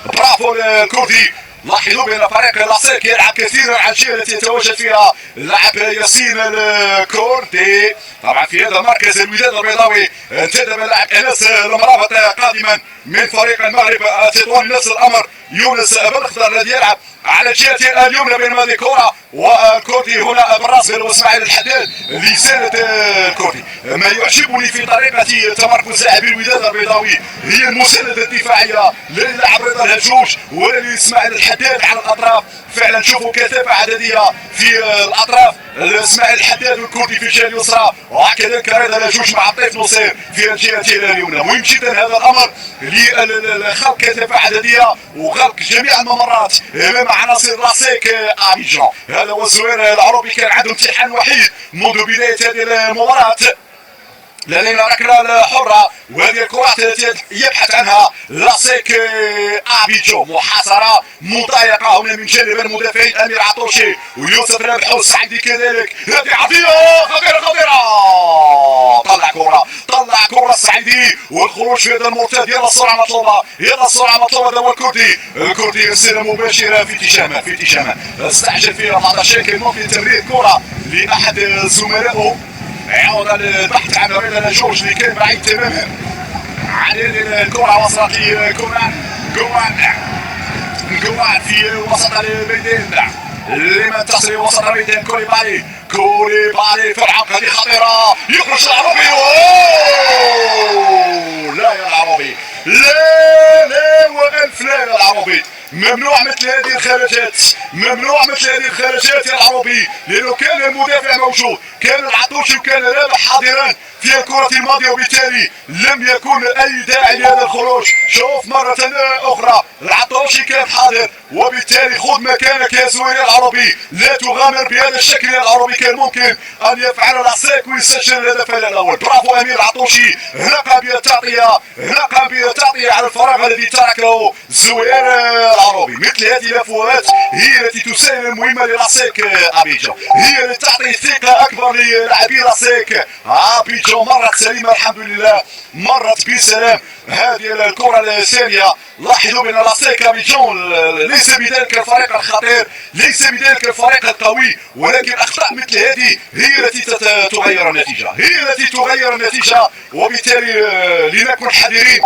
برافو الكردي. لاحظوا بان فريق لاسيك يلعب كثيرا على الجهه التي يتواجد فيها اللاعب ياسين الكردي. طبعا في هذا المركز الوداد البيضاوي انتدب اللاعب انس المرابط قادما من فريق المغرب تطوان. نفس الامر يونس بن الذي يلعب على الجهه اليمنى بين هذه الكره والكردي هنا بالراس واسماعيل الحداد لسانة الكردي. ما يعجبني في طريقه تمركز لاعبي الوداد البيضاوي هي المسانده الدفاعيه للاعب رضا الهجوج ولاسماعيل الحداد على الاطراف. فعلا نشوفوا كثافه عدديه في الاطراف، اسماعيل الحداد والكردي في الجهه اليسرى، وكذلك رضا الهجوج مع طيف نصير في الجهه اليمنى. مهم جدا هذا الامر لخلق كثافه عدديه وخلق جميع الممرات امام عناصر لاسيك ابيجان. هذا هو الزوير العربي، كان عنده امتحان وحيد منذ بدايه هذه المباراه. لدينا ركله حره، وهذه الكرات التي يبحث عنها لاسيك ابيجان. محاصره مضايقه هنا من جانب المدافعين امير عطوشي ويوسف رابح والسعيدي كذلك. هذه عطيه خطيره خطيره، طلع كره السعيدي والخروج في هذا المرتد. يلا السرعه مطلوبه، يلا السرعه مطلوبه. هذا هو الكردي يرسل مباشره في اتجاهه استعجل فيها بعض الشيء. ممكن تمرير كره لاحد زملائه، يعود البحث عن رضا الهجوج اللي كان بعيد تماما عن الكره. وصلت لكونان، كونان في وسط الميدان لمن تصل وسط الميدان. كوليبالي في العمق، هذه خطيره، يخرج العربي. لا يا العربي، لا ممنوع مثل هذه الخرجات، ممنوع مثل هذه الخرجات يا العربي، لانه كان المدافع موجود، كان العطوشي وكان رابح حاضرا في الكرة الماضية، وبالتالي لم يكن اي داعي لهذا الخروج. شوف مرة اخرى العطوشي كان حاضر، وبالتالي خذ مكانك يا زوير العربي، لا تغامر بهذا الشكل يا العربي. كان ممكن ان يفعل العساك ويسجل الهدف الاول. برافو امير العطوشي، هنا قام بالتغطية، هنا قام بالتغطية على الفراغ الذي تركه زوير العربي. مثل هذه الافوات هي التي تسهل المهمة للعساك ابيجان، هي التي تعطي ثقة اكبر للاعبي العساك ابيجان. مرت سليمة الحمد لله، مرت بسلام هذه الكرة الثانية. لاحظوا بان العساك ابيجان ليس بذلك الفريق الخطير، ليس بذلك الفريق القوي، ولكن اخطاء مثل هذه هي التي تغير النتيجة، هي التي تغير النتيجة. وبالتالي لنكن حذرين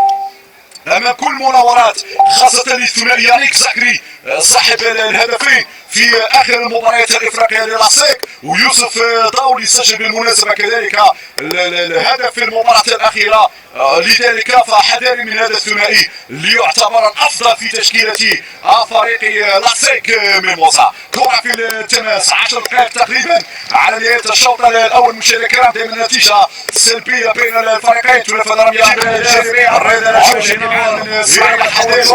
امام كل مناورات، خاصة الثنائي يانيك زكري صاحب الهدفين في اخر المباريات الافريقيه للعساك، ويوسف داولي سجل بالمناسبه كذلك الهدف في المباراه الاخيره. لذلك فحذر من هذا الثنائي اللي يعتبر الافضل في تشكيله فريق العساك من موسى. كره في التماس، 10 دقائق تقريبا على نهايه الشوط الاول. مشاهدينا الكرام دائما النتيجه سلبيه بين الفريقين. ثلاثه رميه الجزائريه الرياضه من اسماعيل الحديد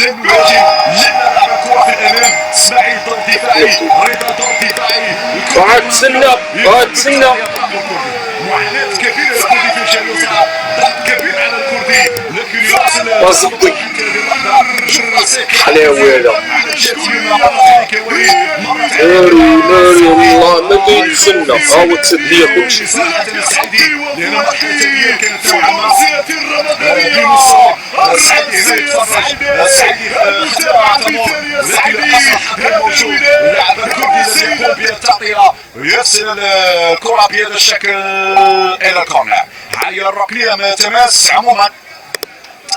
لم يواجه، لم نلعب الكرة في الأمام. اسماعيل دور دفاعي، رضا دور دفاعي، قعد تسنى قعد تسنى. معاناة كبيرة الكردي في الجهة اليسرى، ضغط كبير على الكردي، لكن يواصل وصدق حلاوة هذا. ناري والله ما بيتسنى، هاو تسدية كلشي. لأن مرحلة التغيير كانت نوعا ما السعيدي هنا يتفرج، السعيدي اللاعب الكردي الذي يقوم بالتغطية يرسل الكرة بهذا الشكل إلى الكورنر. هي الركنية ما تماس. عموما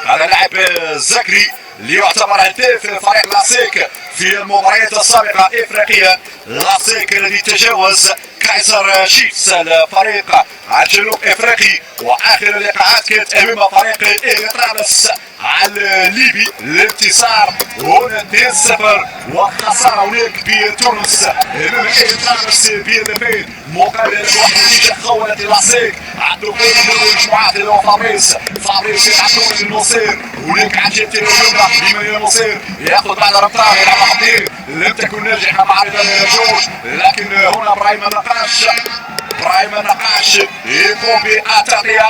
هذا لاعب زكري اللي يعتبر هداف فريق لاسيك في المباريات السابقة افريقيا. لاسيك الذي تجاوز كايزر شيفز الفريق الجنوب افريقي، واخر اللقاءات كانت امام فريق ايرترانس الليبي. الانتصار هنا 2-0 والخساره هناك بتونس امام ايرترانس بهدفين مقابل واحد. نتيجه خولت لاسيك عنده المجموعات اللي هو فابريس يلعب للنصير، هناك عجيب اليمنى لمن النصير ياخذ بعد رمضان يلعب حدير، لم تكن ناجحه مع رضا الجوش، لكن هنا ابراهيم النقاش يقوم بالتغطيه.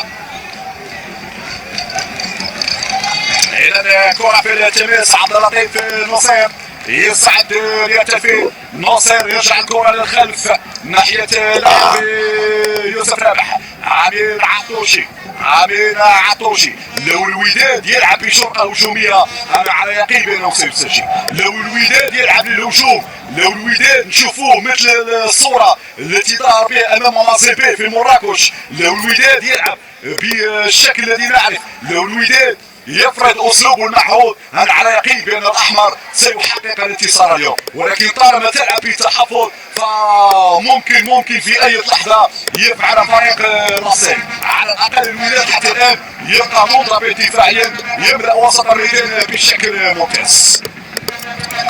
إذا كرة في التماس، عبد اللطيف نصير يصعد ليرتفع، نصير يرجع الكرة للخلف ناحية اللاعب يوسف رابح. عامر عطوشي لو الوداد يلعب بشرطة هجومية أنا على يقين بأنه سيسجل. لو الوداد يلعب للهجوم، لو الوداد نشوفوه مثل الصورة التي ظهر بها أمام مازيبي في مراكش، لو الوداد يلعب بالشكل الذي نعرف، لو الوداد يفرض اسلوبه المعهود، انا على يقين بان الاحمر سيحقق الانتصار اليوم. ولكن طالما تلعب بتحفظ فممكن في اي لحظه يفعل فريق النصر. على الاقل الوداد حتى الان يبقى منضبط دفاعيا، يبدا وسط الميدان بشكل ممتاز.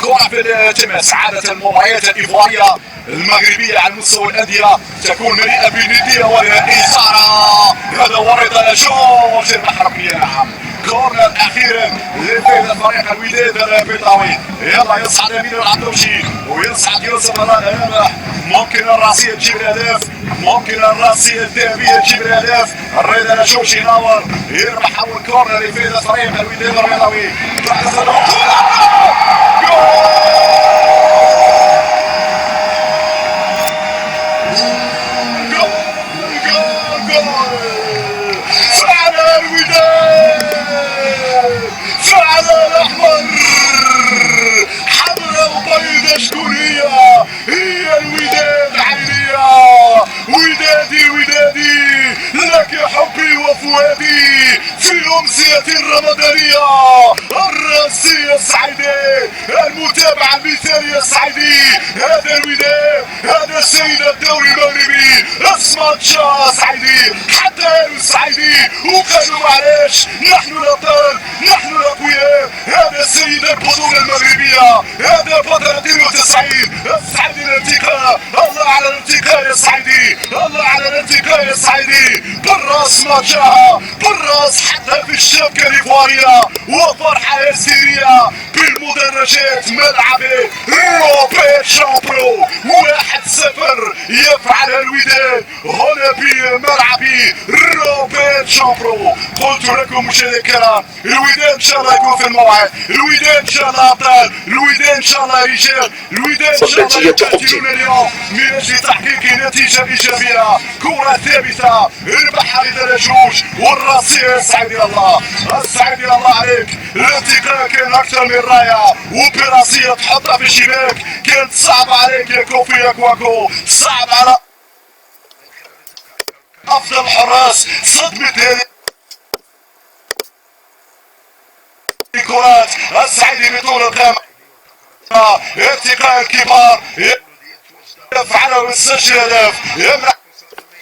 كرة في التماس. عادة المباريات الإيفوارية المغربية على مستوى الأندية تكون مليئة بالندية والإثارة. هذا ورد جورج المحرقية. نعم، كورنر أخيرا لفريق فريق الوداد البيضاوي. يلا يصعد أمين العطوشي ويصعد يوسف رابح. ممكن الراسية تجيب الأهداف، ممكن الراسية الذهبية تجيب الأهداف. الرضا جورج يناور يربح أول كورنر لفريق فريق الوداد البيضاوي. فعل الوداد، فعل الأحمر، حمراء وبيضاء شكونية، هي الوداد عينية. ودادي لك يا حبي وفؤادي، في الأمسية الرمضانية الرئيسية السعيدي، المتابعة المثالية السعيدي. هذا الوداد، هذا السيد الدوري المغربي اسمه تشا سعيدي، حتى قالوا السعيدي وقالوا معلش نحن الأبطال، نحن الأقوياء. هذا السيد البطولة المغربية، هذا بطل 92 السعيدي الارتقاء. الله على الارتقاء يا سعيدي، الله على الارتقاء يا سعيدي. بالراس ما جاها، بالراس حتى في الشبكة الإيفوارية، وفرحة هستيرية بالمدرجات ملعبي روبيت شامبرو. 1-0 يفعل الوداد هنا بملعب روبيت شامبرو. قلت لكم مشاهدينا الكرام، الوداد ان شاء الله يكون في الموعد، الوداد ان شاء الله ابطال، الوداد ان شاء الله رجال، الوداد ان شاء الله يقاتلون اليوم من اجل تحقيق نتيجه ايجابيه. كره ثابته ربحها لدرجوج والراسيه السعيدي. الله السعيدي الله عليك، الانتقال كان اكثر من رائع، وبراسيه تحطها في الشباك كانت صعبه عليك يا كوفي يا كواكو، صعب على افضل حراس. صدمه هذه الكرات السعيدي بطول القامه، ارتقاء الكبار يفعله ويسجل هدف، يمنح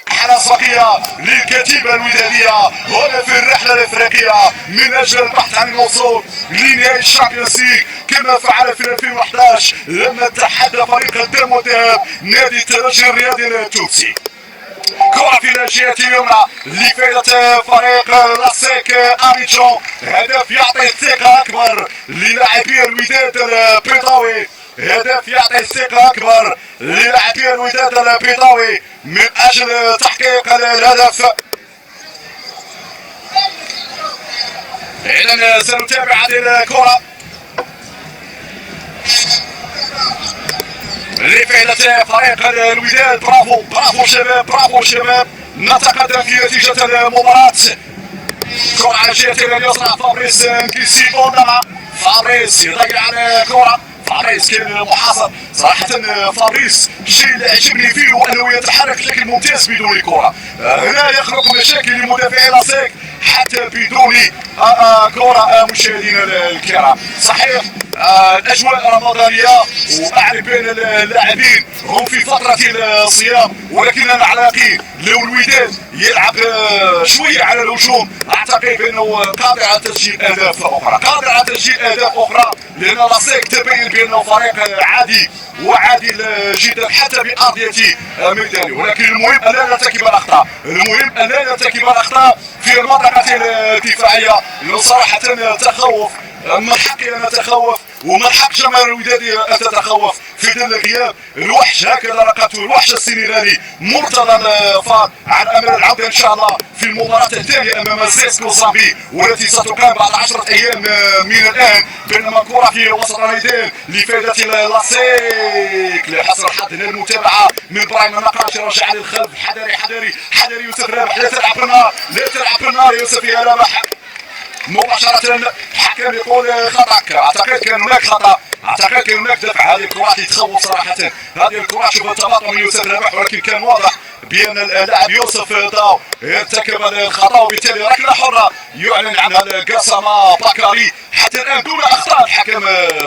حرس بقية للكتيبة الودادية هنا في الرحلة الافريقية من اجل البحث عن الوصول لنهائي الشامبيونز ليج، كما فعل في 2011 لما تحدى فريق الدم والذهب نادي الترجي الرياضي التونسي. كرة في الجهة اليمنى لفائدة فريق لاسيك ابيجان، هدف يعطي ثقة أكبر للاعبي الوداد البيضاوي، هدف يعطي ثقة أكبر للاعبي الوداد البيضاوي من أجل تحقيق الهدف. إذا سنتابع هذه الكرة لفائدة فريق الوداد. برافو برافو شباب، برافو شباب، نتقدم في نتيجة المباراة. كرة على الجهة اليسرى، فابريس نكيسي بوندما، فابريس يضيع على كرة، فابريس كان محاصر صراحة. فابريس الشيء اللي عجبني فيه هو انه يتحرك بشكل ممتاز بدون الكرة، هنا يخلق مشاكل لمدافعي لاسيك حتى بدون كرة. مشاهدينا الكرام، صحيح الاجواء رمضانيه واعرف بان اللاعبين هم في فتره الصيام، ولكن انا على يقين لو الوداد يلعب شويه على الهجوم اعتقد بانه قادر على تسجيل اهداف اخرى، قادر على تسجيل اهداف اخرى، لان لاسيك تبين بانه فريق عادي وعادل جدا حتى بارضيه ميداني. ولكن المهم ان لا نرتكب الاخطاء، المهم ان لا نرتكب الاخطاء في المنطقه الدفاعيه، لانه صراحه تخوف من حقي ان اتخوف ومن حق جماهير الوداد ان تتخوف في ظل غياب الوحش، هكذا لقبته الوحش السنغالي مرتضى الفار، عن امل العوده ان شاء الله في المباراه التاليه امام زيسكو زامبي، والتي ستقام بعد 10 ايام من الان، بينما كره في وسط الميدان لفائده لاسيك لحسن الحظ للمتابعه من ابراهيم النقاش، رجع للخلف، حذري حذري حذري يوسف رابح، لا تلعب بالنار، لا تلعب بالنار يوسف يا رابح. مباشرة الحكم يقول خطأ، اعتقد كان هناك خطأ، اعتقد كان هناك دفع. هذه الكرات تخوف صراحة، هذه الكرات شوف التباطؤ من يوسف رابح، ولكن كان واضح بأن اللاعب يوسف داو ارتكب الخطأ، وبالتالي ركلة حرة يعلن عنها قاسما بكاري. حتى الآن دون أخطاء الحكم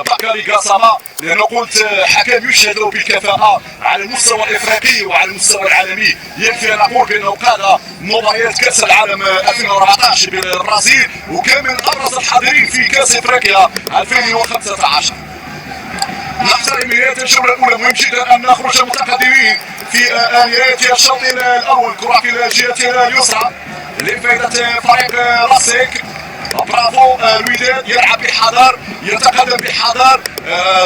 بكاري قاسما، لأنه قلت حكم يشهد له بالكفاءة على المستوى الإفريقي وعلى المستوى العالمي. يكفي أن أقول بأنه قاد مباريات كأس العالم 2014 بالبرازيل، وكان من أبرز الحاضرين في كأس إفريقيا 2015. نحترم نهاية الجولة الأولى، مهم جدا أن نخرج متقدمين في نهاية الشوط الأول. كرة في الجهة اليسرى لفائدة فريق لاسيك، برافو الوداد يلعب بحذر، يتقدم بحذر،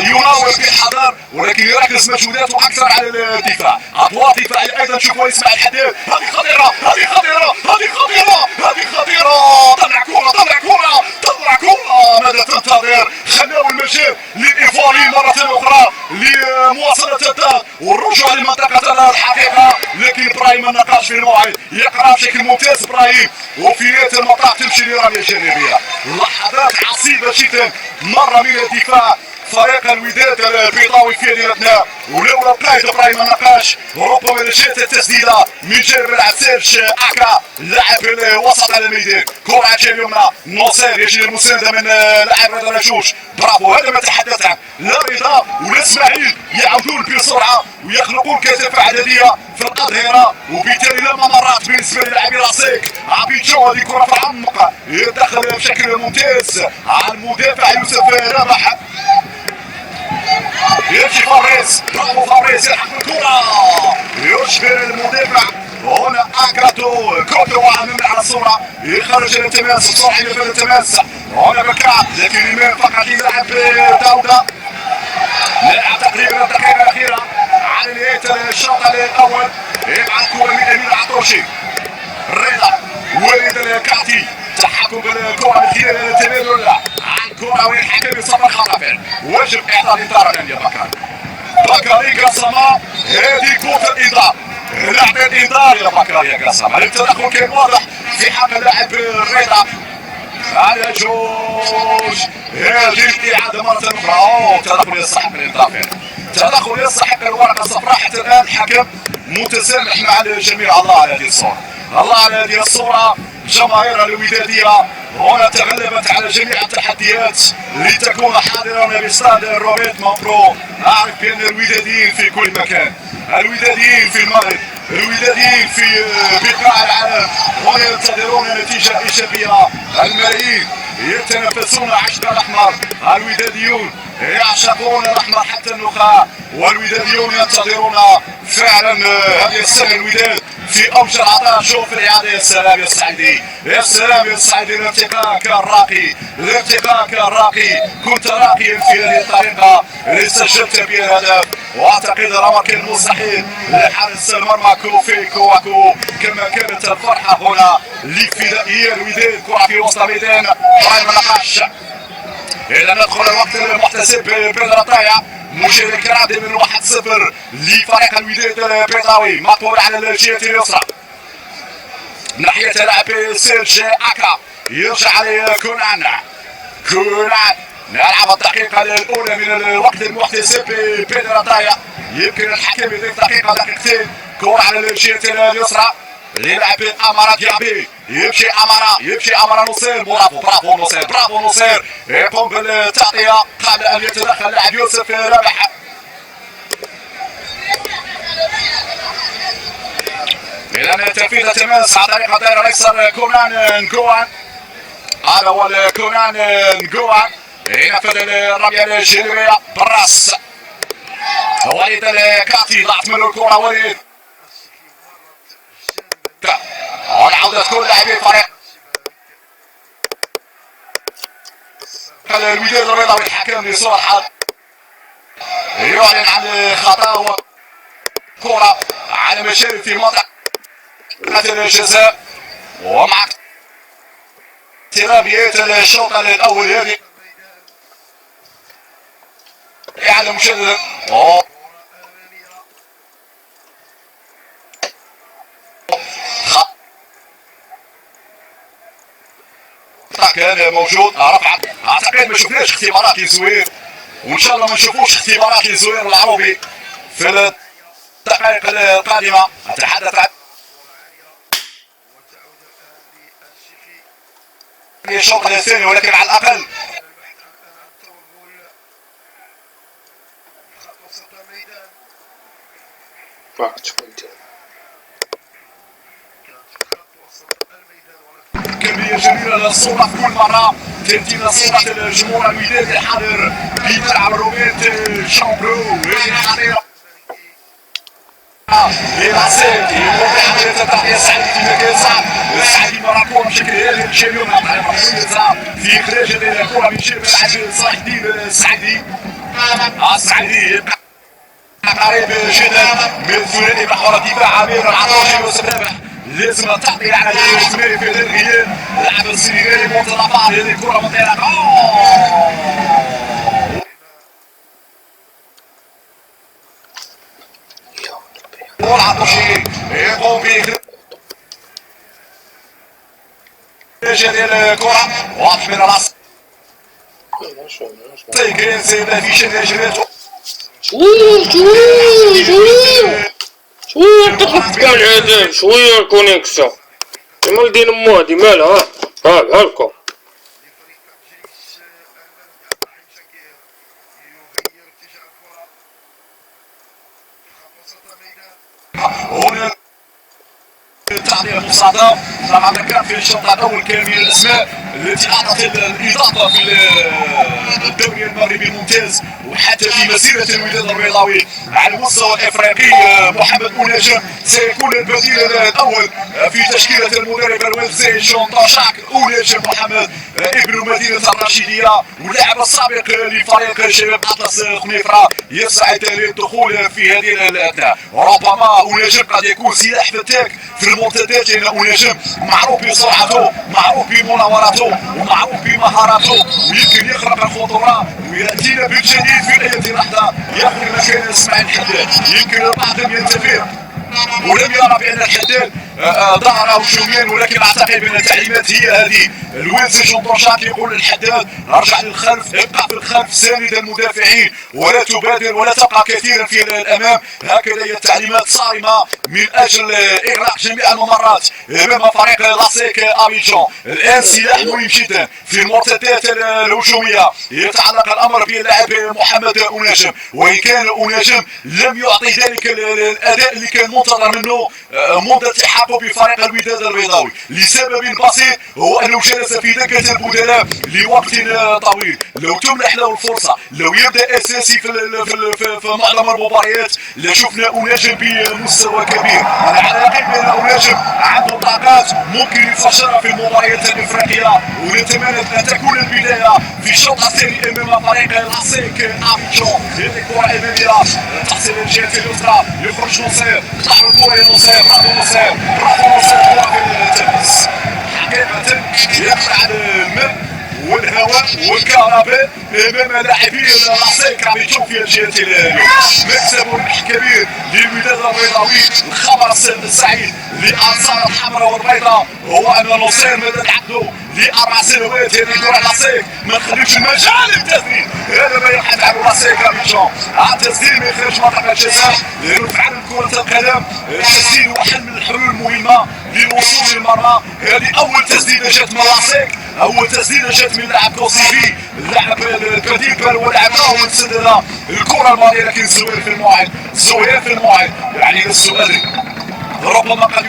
يناور بحذر، ولكن يركز مجهوداته اكثر على الدفاع، اضواء دفاعيه ايضا. شوفوا اسماعيل الحداد، هذه خطيره، هذه خطيره، هذه خطيره، هذه خطيره، طلع كره، طلع كره، طلع كره، ماذا تنتظر؟ خلوا المجال للايفواري مره اخرى لمواصله الضغط والرجوع لمنطقه الحقيقه، لكن ابراهيم النقاش في الموعد يقرا بشكل ممتاز ابراهيم، وفي نهايه المطاف تمشي لرميه جانبيه. لحظات عصيبه جدا، مره من الدفاع فريق الوداد البيضاوي في مدينتنا، ولولا بلايد ابراهيم النقاش ربما جات التسديده من جانب اللاعب سيرج اكا لاعب الوسط على الميدان. كره جايه اليمنى، نصير يجي المسانده من لاعب رضا رشوش. برافو، هذا ما تحدث عنه. لا رضا ولا اسماعيل يعودون بسرعه ويخلقون كثافه عدديه في الأظهرة، وبالتالي لا ممرات بالنسبه للاعبي راسيك. عبيتشو هذه كره في العمق يدخل بشكل ممتاز على المدافع يوسف رابح. يمشي فابريس، برافو فابريس يلحق الكرة، يجبر المدافع هنا اكراتو كوتو من على الصورة، يخرج الالتماس الصراحة في الالتماس هنا بكات، لكن الإمام فقط يلعب داودا. نلعب تقريبا الدقيقة الأخيرة على نهاية الشوط الأول. يبعث الكرة من أمين العطوشي، رضا وليد الكعتي تحكم بالكرة من خلال التبادل عن الكرة والحكم يصفر خطأ. واجب إعطاء الإنذار الآن يا بكاري. بكاري قاسما، هذه كرة الإنذار، لعبة الإنذار يا بكاري يا قاسما. التدخل كان واضح في حق اللاعب رضا على جوج. هذه الإعادة مرة أخرى، تدخل يستحق الإنذار، تدخل يستحق الورقة الصفراء. حتى الآن الحكم متسامح مع الجميع. الله على هذه الصورة، الله على هذه الصورة. جماهير الودادية هنا تغلبت على جميع التحديات لتكون حاضرة باستاد روبرت مامبرو. أعرف بأن الوداديين في كل مكان، الوداديين في المغرب، الوداديين في بقاع العالم هنا ينتظرون نتيجة إيجابية. الملايين يتنافسون عشق الأحمر، الوداديون يعشقون الأحمر حتى النخاع، والوداديون ينتظرون فعلا هذه السنة الوداد في اوج العطاء. شوف الإعادة، يا سلام يا السعيدي، يا سلام يا السعيدي. الارتقاء الراقي، الارتقاء الراقي، كنت راقيا في هذه الطريقة اللي سجلت بها الهدف، واعتقد راه كان مستحيل لحارس المرمى كوفي كواكو. كما كانت الفرحة هنا لفدائية الوداد. كرة في وسط الميدان، قائم النقاش. إذا ندخل الوقت المحتسب بالرطايا، مشاركة رائدة من 1-0 لفريق الوداد البيضاوي. مقبول على الجهة اليسرى ناحية لاعب سيرج اكا، يرجع عليه كونان. نلعب الدقيقة الأولى من الوقت المحتسب بالرطايا. يمكن الحكم يضيف دقيقة دقيقتين. كرة على الجهة اليسرى للاعب امارا ديابي، يمشي امارا نصير. برافو نصير، برافو نصير. يقوم بالتغطية قبل ان يتدخل لاعب يوسف رابح. إذا تنفيذ التماس عن طريق الدائرة الأيسر كونان نكوان. هذا هو كونان نكوان ينفذ الرمية الجانبية بالراس. وليد الكاتي ضاعت منه الكرة. وليد عودة كل لاعبي الفريق الوداد البيضاوي. الحكم لصورة الحال يعلن عن خطأ كرة على مشارف في منطقة الجزاء، ومع اقترابيات الشوط الأول هذه إعادة مشددة. كان موجود رفع. اعتقد ما شفناش اختبارات لزوير، وان شاء الله ما نشوفوش اختبارات لزوير العروبي في الدقائق القادمه. اتحدث عن الشوط الثاني، ولكن على الاقل كمية جميلة للصورة في كل مرة تأتينا صورة الجمهور الودادي الحاضر بملعب روبرت شامبرو. خطيرة للعساك يقوم بعملية التغطية السعيدي في مكان صعب. السعيدي مرة بشكل هادئ جميل في إخراج الكرة من جانب اللاعب صلاح الدين السعيدي. السعيدي يبقى قريب جدا من ثنائي محور الدفاع عمير العطوشي ويوسف رابح. لازم التغطية على الجمهوري في الغياب. اللاعب السنغالي مرتضى فار، هذه الكرة منطلقة. والعطوشي يقوم بإخراج هذه الكرة، واضح من الراس كاين سيدنا في شناجرات شويه تخف كاع العذاب، شويه الكونيكسيون. مال دين امو هادي مالها؟ هاكا هنا التعليق المصادم. طبعا كان في الشوط الاول كان من الاسماء التي اعطت الاضافه في الدوري المغربي الممتاز وحتى في مسيره الوداد البيضاوي على المستوى الافريقي. محمد بونجم سيكون البديل الاول في تشكيله المدرب الوالفزي شونطاشاك. بونجم محمد ابن مدينه الرشيديه واللاعب السابق لفريق شباب اطلس خنيفره يسعد للدخول في هذه الاثناء. ربما بونجم قد يكون سلاح فتاك في المرتدات لان بونجم معروف بسرعته، معروف بمناورته ومعروف بمهاراته ويمكن يخرق الخطوره وياتينا بالجديد في اي لحظه ياخذ مكان اسماعيل الحداد. يمكن البعض ينتبه ولم يرى بان الحداد ظهر هجوميا، ولكن اعتقد ان التعليمات هي هذه. الوالفزي شونطاشاك يقول للحداد ارجع للخلف، ابقى في الخلف ساند المدافعين ولا تبادر ولا تبقى كثيرا في الامام. هكذا هي التعليمات صارمه من اجل اغلاق جميع الممرات امام فريق لاسيك ابيجان. الان سلاح مهم جدا في المرتدات الهجوميه. يتعلق الامر باللاعب محمد بونجم، وان كان بونجم لم يعطي ذلك الاداء اللي كان منتظر منه منذ التحاقه بفريق الوداد البيضاوي لسبب بسيط، هو انه جلس في دكه البدلاء لوقت طويل. لو تمنح له الفرصه، لو يبدا اساسي في معظم المباريات لشفنا بونجم بمستوى كبير. انا على يقين بان بونجم عنده طاقات ممكن يفجرها في المباريات الافريقيه، ونتمنى ان تكون البدايه في الشوط الثاني امام فريق لاسيك ابيجان. هذه الكره اماميه تحصل الجهه اليسرى، يخرج نصير، قطع الكره لنصير، برافو نصير، برافو نصير. كره في التنس حقيقه يقطع الماء والهواء والكهرباء امام لاعبي لاسيك ابيجان في الجهه اليمنى. مكسب وربح كبير للوداد البيضاوي. الخبر السعيد للانصار الحمراء والبيضاء هو ان نصير مدد عقده ل4 سنوات هذه كره لاسيك، ما نخليوش المجال للتسديد. هذا ما يبحث عنه لاسيك ابيجان. التسديد ما يخرج منطقه الجزاء لانه فعلا كره القدم التسديد هو حل من الحلول المهمه للوصول للمرمى. هذه اول تسديده جات من لاسيك، اول تسديده جات من لاعب كوسيفي، اللاعب البديل هو لاعب راهو تسددها الكره الماضيه، لكن الزوير في الموعد، الزوير في الموعد. يعني السؤال ربما قد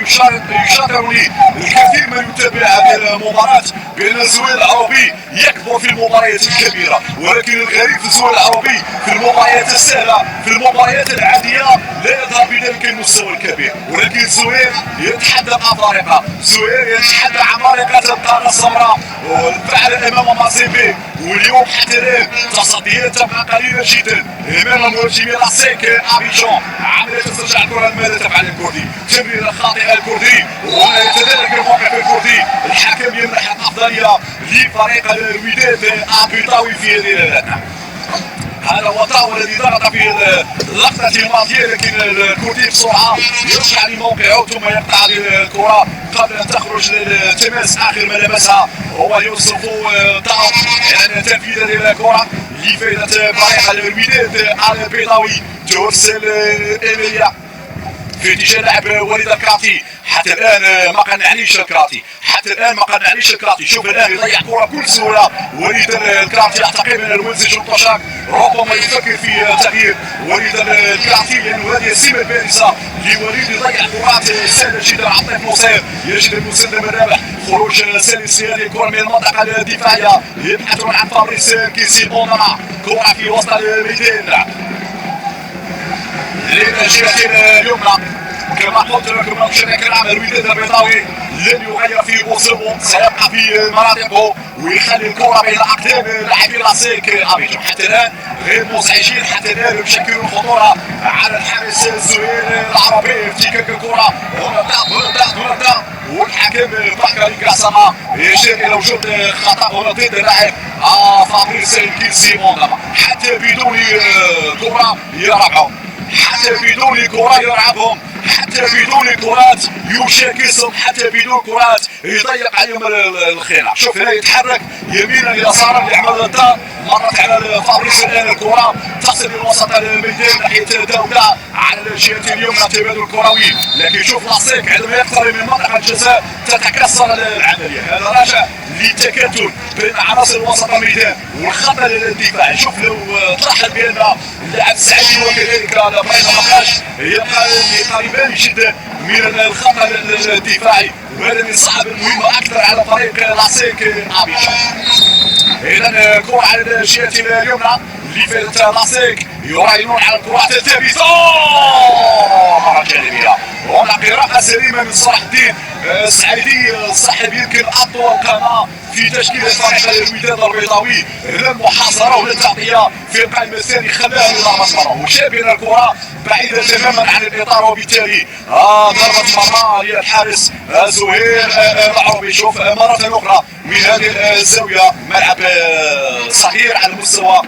يشاطرني الكثير من يتابع هذه المباراة بأن الزوير العربي يكبر في المباريات الكبيرة، ولكن الغريب في الزوير العربي في المباريات السهلة، في المباريات العادية لا يظهر بذلك المستوى الكبير. ولكن الزوير يتحدى الأفارقة، الزوير يتحدى عمالقة القارة السمراء وفعل أمام مازيمبي. واليوم حتى الآن تصديات تبقى قليلة جدا أمام مهاجمي لاسيك ابيجان. عملية تسترجع الكرة ماذا تفعل الكردي؟ تمريرة خاطئة الكردي ولا يتدارك الموقف الكردي. الحكم يمنح الأفضلية لفريق الوداد البيضاوي في هذه اللقطة. هذا هو طاو الذي ضغط في اللقطة الماضية، لكن الكردي بسرعة يرجع لموقعه ثم يقطع الكرة قبل أن تخرج للتماس. آخر ما لمسها هو يوسف طاو يعني تنفيذ هذه الكرة لفائدة فريق الوداد البيضاوي. ترسل إيميليا في اتجاه لاعب وليد الكراتي. حتى الان ما قنعنيش الكراتي، حتى الان ما قنعنيش الكراتي. شوف الان يضيع كره بكل سهوله وليد الكراتي. اعتقد ان الوالفزي شونطاشاك ربما يفكر في تغيير وليد الكراتي لانه هذه السمه البارزه لوليد. يضيع كرات سهله جدا. عطيف نصير يجد المسلم الرابح، خروج سلس في هذه الكره من المنطقه الدفاعيه. يبحثون عن فابريس كيسي بونما، كره في وسط الميدان للجهه اليمنى. كما قلت لكم مشاهدينا الكرام الوداد البيضاوي لن يغير في بوصله، سيبقى في مناطقه ويخلي الكره بين اقدام لاعبي لاسيك ابيجان. حتى الان غير مزعجين، حتى الان يشكلون خطوره على الحارس الزوير العربي. افتكاك الكره هنا والحكم بكري كاسما يشير الى وجود خطا هنا ضد اللاعب فابريس كيسي بونما. حتى بدون كره يربحهم، حتى بدون كره يلعبهم، حتى بدون كرات يشاكسهم، حتى بدون كرات يضيق عليهم الخيار. شوف هنا يتحرك يمينا يسارا ليعمل الدار مرت على فابريس الان الكره تصل لوسط الميدان ناحيه داوده على الجهه اليمنى تبادل كروي، لكن شوف لاسيك عندما يقترب من منطقه الجزاء تتكسر العمليه. هذا راجع للتكتل بين عناصر وسط الميدان والخط الدفاعي. شوف لو تلاحظ بان اللاعب السعيدي وكذلك ابراهيم نقاش يبقى قريبان جدا من الخط الدفاعي، وهذا من صعب المهمه اكثر على فريق لاسيك ابيجان. اذا كره على الجهه اليمنى لفريق لاسيك يراهنون على الكرات الثابته مره جانبيه. هنا قراءه سليمه من صلاح الدين السعيدي صاحب يمكن اطول قناه في تشكيل فريق الوداد البيضاوي. هنا المحاصره وهنا التغطيه في القائم الثاني خلاها الى مسمره وشابنا الكره بعيده تماما عن الاطار، وبالتالي ضربه مرمى للحارس زهير العربي. شوف مره اخرى من هذه الزاويه ملعب صغير على مستوى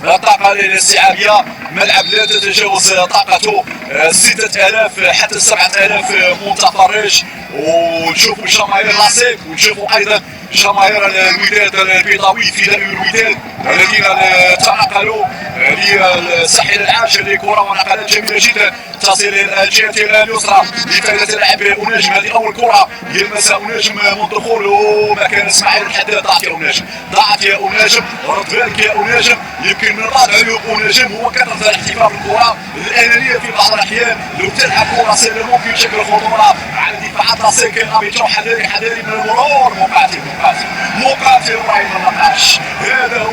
الطاقة الاستيعابية، ملعب لا تتجاوز طاقته 6000 حتى 7000 متفرج. ونشوفوا جماهير لاسيك ونشوفوا ايضا جماهير الوداد البيضاوي في دوري الوداد الذين تنقلوا للساحل العاجل لكرة ونقلات جميلة جدا تصل الى الجهة اليسرى لفائدة اللاعب أناجم. هذه أول كرة يلمسها أناجم من دخوله مكان إسماعيل الحداد. ضاعت يا أناجم، ضاعت يا أناجم، رد بالك يا أناجم. يمكن من بعض عيوب أناجم هو كثرة الاحتفاء بالكرة، الأنانية في بعض الأحيان. لو تلعب كرة سهلة ممكن تشكل خطورة على دفاعات لاسيك ابيجان. حذاري حذاري من المرور. مقاتل ابراهيم النقاش، هذا هو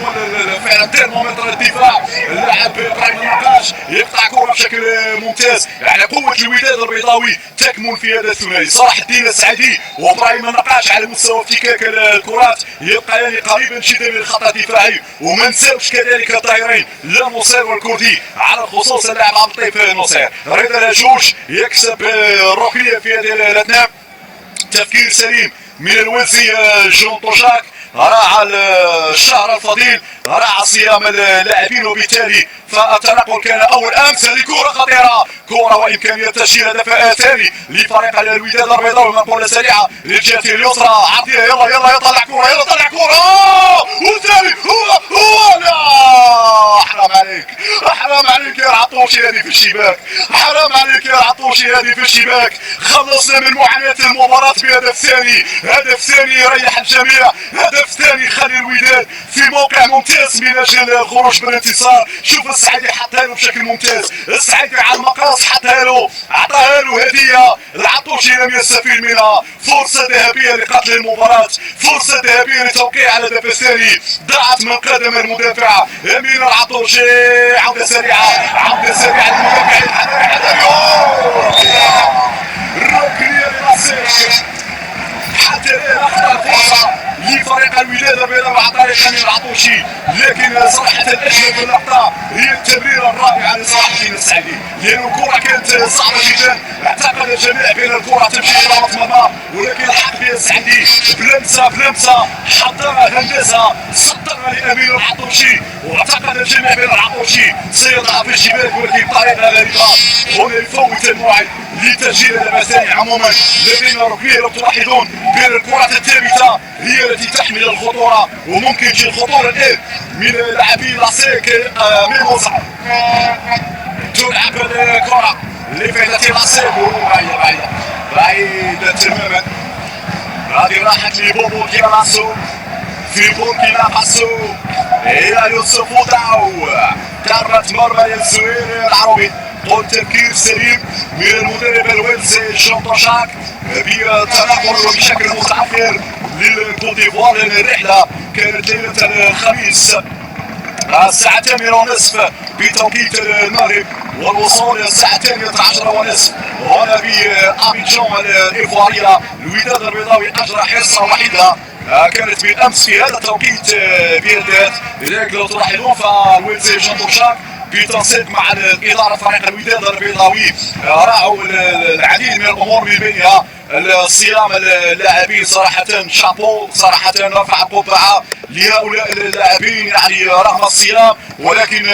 فعلا ترمومتر الدفاع. اللاعب ابراهيم النقاش يقطع كرة بشكل ممتاز. يعني قوة الوداد البيضاوي تكمن في هذا الثنائي صلاح الدين السعيدي وابراهيم النقاش على مستوى افتكاك الكرات يبقيان قريبا جدا من الخط الدفاعي. وما نساوش كذلك الظهيرين لا نصير والكردي، على الخصوص اللاعب عبد اللطيف نصير. رضا الهجوش يكسب الركنية في هذه الاثناء. تفكير سليم من الوزي جون طوشاك، راعى الشهر الفضيل، راعى صيام اللاعبين، وبالتالي فالتنقل كان اول امس. هذه كره خطيره، كره وامكانيه تسجيل هدف ثاني لفريق الوداد البيضاوي. منقوله سريعه للجهه اليسرى، عطيه يلا يلا يطلع كره، يلا طلع كره، والثاني هو لا حرام عليك، حرام عليك يا عطوشي، هذه في الشباك، حرام عليك يا عطوشي، هذه في الشباك. خلصنا من معاناه المباراه بهدف ثاني، هدف ثاني يريح الجميع، هدف ثاني يخلي الوداد في موقع ممتاز من اجل الخروج بالانتصار. شوف السعيدي حطها له بشكل ممتاز، السعيدي على المقاص حطها له، عطاها له هديه، العطوشي لم يستفيد منها. فرصه ذهبيه لقتل المباراه، فرصه ذهبيه لتوقيع الهدف الثاني، ضاعت من قدم المدافع امين العطوشي. عوده سريعه، عوده سريعه للمدافع الحذري، الركنيه للاسيك حتى الان اخطا فرصه لفريق الوداد البيضاوي عن طريق امين العطوشي، لكن صراحه الاجمل في اللقطه هي التمريره الرائعه لصلاح الدين السعيدي، لان الكره كانت صعبه جدا. اعتقد الجميع بان الكره تمشي الى مرمى، ولكن الحق بها السعيدي بلمسه حضرها هندسه سطرها لامين العطوشي، واعتقد الجميع بان العطوشي سيضع في الشباك، ولكن بطريقه غريبه هنا يفوت الموعد لتسجيل الهدف الثاني. عموما لدينا ركنيه، لو تلاحظون بين الكرات الثابته هي التي تحمل الخطوره، وممكن تجي الخطوره الان من لاعبي لاسيك ميموزا. تلعب الكره لفائده لاسيك، بعيده تماما. هذه راحت لبوركينا فاسو، في بوركينا فاسو الى يوسف وداو، ضربة مرمى للزهير العربي. قلت تفكير سليم من المدرب الويلزي جون طوشاك بتنقل وبشكل متعثر للكوت ديفوار، لان الرحله كانت ليله الخميس الساعة 8:30 بتوقيت المغرب، والوصول الساعة 12:30 هنا بأبيجان الإيفوارية. الوداد البيضاوي أجرى حصة وحيدة كانت بالأمس في هذا التوقيت بيدات. لذلك لو تلاحظون فالويلزي جون طوشاك بتنسيق مع الإدارة فريق الوداد البيضاوي راعوا العديد من الأمور من بينها الصيام اللاعبين صراحه شابو، صراحه نرفع القبعه لهؤلاء اللاعبين، يعني رغم الصيام ولكن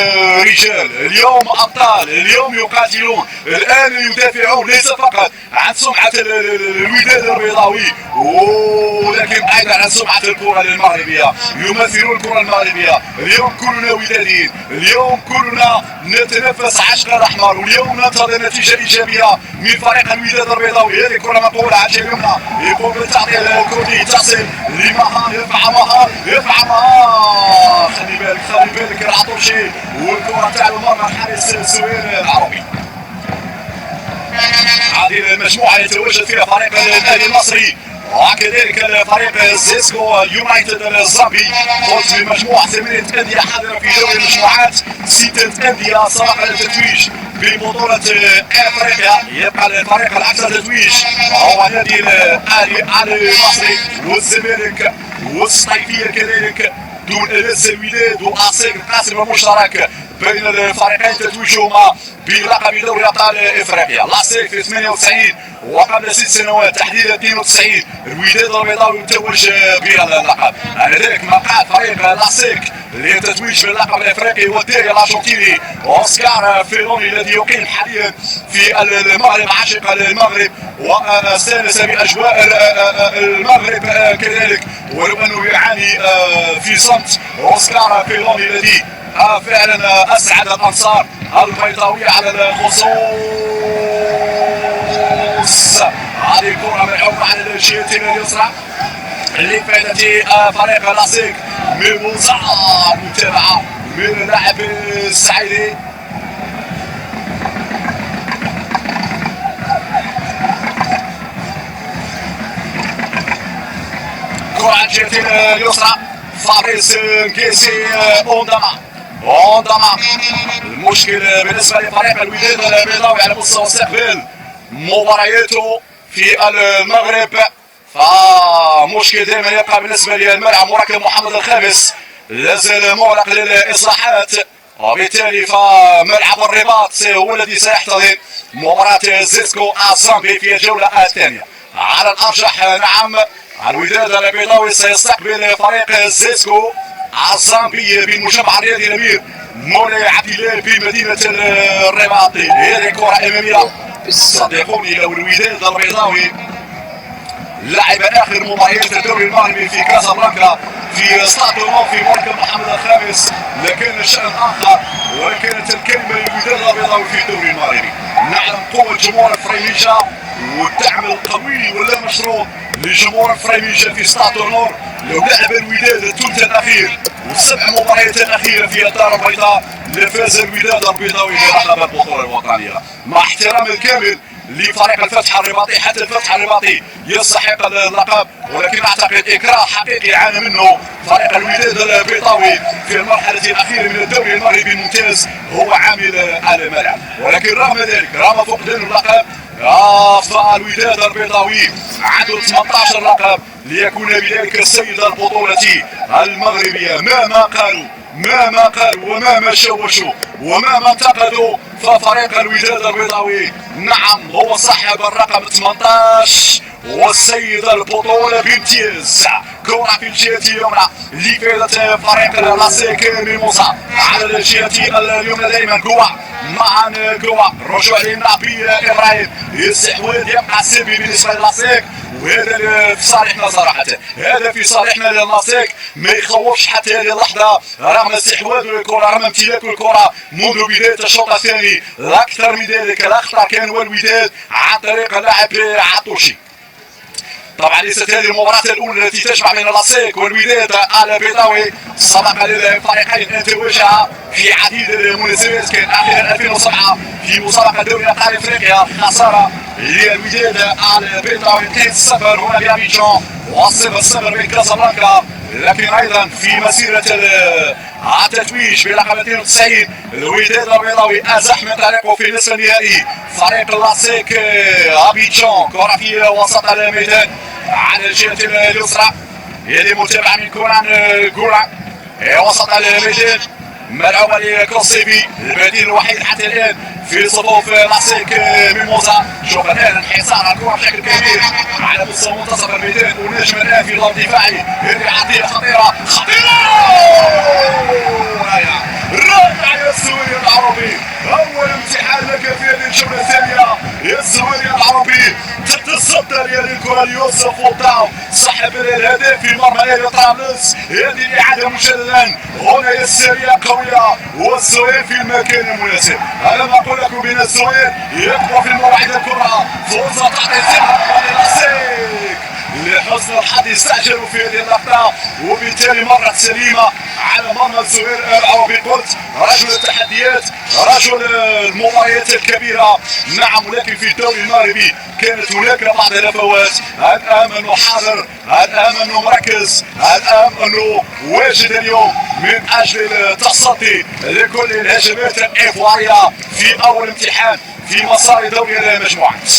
رجال اليوم ابطال، اليوم يقاتلون، الان يدافعون ليس فقط عن سمعه الوداد البيضاوي ولكن ايضا عن سمعه الكره المغربيه، يمثلون الكره المغربيه. اليوم كلنا وداديين، اليوم كلنا نتنفس عشق الاحمر، واليوم ننتظر نتيجه ايجابيه من فريق الوداد البيضاوي. هذه كره مقبوله على الجهه اليمنى، يقوم بالتعطيل الكردي، تصل لمهار، يرفع مهار، يرفع مهار، خلي بالك العطوشي، والكره تاع المرمى الحارس السوير العربي. هذه المجموعه يتواجد فيها فريق الاهلي المصري وكذلك فريق زيسكو يونايتد الزامبي، فوز من مجموعه 8 انديه حاضره في دوري المجموعات، 6 انديه سبق التتويج ببطوله افريقيا. يبقى الفريق الاكثر تتويج هو نادي الاهلي المصري، والزمالك والصيفيه كذلك دون انس الوداد واصيل القاسم المشترك بين الفريقين تتويجهما بلقب دوري ابطال افريقيا. لاسيك في 98 وقبل 6 سنوات تحديدا 92 الوداد البيضاوي متوج بهذا اللقب. على ذلك مقعد فريق لاسيك للتتويج باللقب الافريقي هو الداري الارجنتيني اوسكار فيروني الذي يقيم حاليا في المغرب، عاشق المغرب واستانس باجواء المغرب كذلك، ولو انه يعاني في صمت. اوسكار فيروني الذي فعلا اسعد الانصار البيضاويه على الخصوص. هذه الكره ملعوبه على الجهه اليسرى لفائده فريق لاسيك من مزار متابعه من اللاعب السعيدي. كره على الجهه اليسرى، فابريس نكيسي اونداما. المشكل بالنسبه لفريق الوداد البيضاوي على مستوى استقبال مبارياته في المغرب، فمشكل دائما يبقى بالنسبه للملعب مركب محمد الخامس لازال مغلق للاصلاحات، وبالتالي فملعب الرباط هو الذي سيحتضن مباراه زيسكو الزامبي في الجوله الثانيه. على الارجح نعم الوداد البيضاوي سيستقبل فريق زيسكو الزامبي بالمجمع الرياضي الامير مولاي عبد الله في مدينه الرباط. هذه كره اماميه صدقوني، لو الوداد البيضاوي لعب اخر مباريات الدوري المغربي في كازابلانكا في استاد في مركب محمد الخامس لكان الشان اخر، ولكانت الكلمه للوداد البيضاوي في الدوري المغربي. نعلم قوه جمهور فريميجا والدعم القوي ولا مشروط لجمهور فريميجا في استاد نور. لو لعب الوداد الثلث الاخير والسبع مباريات الاخيره في الدار البيضاء لفاز الوداد البيضاوي بلقب البطوله الوطنيه. مع احترام الكامل لفريق الفتح الرباطي، حتى الفتح الرباطي يستحق اللقب، ولكن اعتقد اكراه حقيقي عانى منه فريق الوداد البيضاوي في المرحله الاخيره من الدوري المغربي الممتاز هو عامل الملعب. ولكن رغم ذلك، رغم فقدان اللقب، فالوداد البيضاوي عنده 18 لقب ليكون بذلك السيد البطوله المغربيه. مهما قالوا ومهما شوشوا ومهما انتقدوا، ففريق الوداد البيضاوي نعم هو صاحب الرقم 18 والسيد البطوله بامتياز. كره في الجهه اليمنى لفائده فريق لاسيك من موسى، على الجهه اليمنى دائما كوا معا كوا رجوع للنبي ابراهيم، الاستحواذ يبقى سلبي بالنسبه للاسيك، وهذا في صالحنا صراحه، هذا في صالحنا للاسيك ما يخوفش حتى هذه اللحظه، رغم استحواذ الكره، رغم امتلاك الكره منذ بدايه الشوط الثاني. الاكثر من ذلك الاخطر كان هو الوداد عن طريق اللاعب عطوشي. طبعا ليست هذه المباراة الأولى التي تجمع بين لاسيك والوداد البيضاوي، سبق للفريقين أن تواجها في عديد المناسبات، كان أخيرا 2007 في مسابقة دوري أبطال أفريقيا، خسارة للوداد البيضاوي 2-0 هنا بأبيجان و0-0 بين كازابلانكا. لكن أيضا في مسيرة التتويج بلقب 92 الوداد البيضاوي أزح من طريقه في نصف النهائي فريق لاسيك أبيجان. كرة في وسط الميدان على الجهة اليسرى، هذه متابعة من كوران وسط الميدان ملعوبة لكوسيفي البديل الوحيد حتى الآن في صفوف لاسيك ميموزا. شوف الآن انحسار على الكرة بشكل كبير على مستوى منتصف الميدان، ونجم الآن في دور دفاعي هذه عطية خطيرة رائع يا السوري العربي. أول امتحان لك في هذه الجولة الثانية يا السوري العربي، تتصدى لهذه الكرة ليوسف وطاو صاحب الهدف في مرمى نادي طرابلس. هذه الإعادة مجددا هنا يا السرية قوية والزوير في المكان المناسب. أنا ما أقول لكم بأن الزوير يقوى في الموعد الكرة، فرصة تعطي ثقة للاسيك. لحسن الحظ استعجلوا في هذه اللقطة وبالتالي مرت سليمة على مرمى الزهير العربي. قلت رجل التحديات، رجل المباريات الكبيرة، نعم، ولكن في الدوري المغربي كانت هناك بعض الهفوات. الآن أنه حاضر، الآن أنه مركز، الآن أنه واجد اليوم من أجل التصدي لكل الهجمات الإيفوارية في أول امتحان في مسار دوري المجموعات.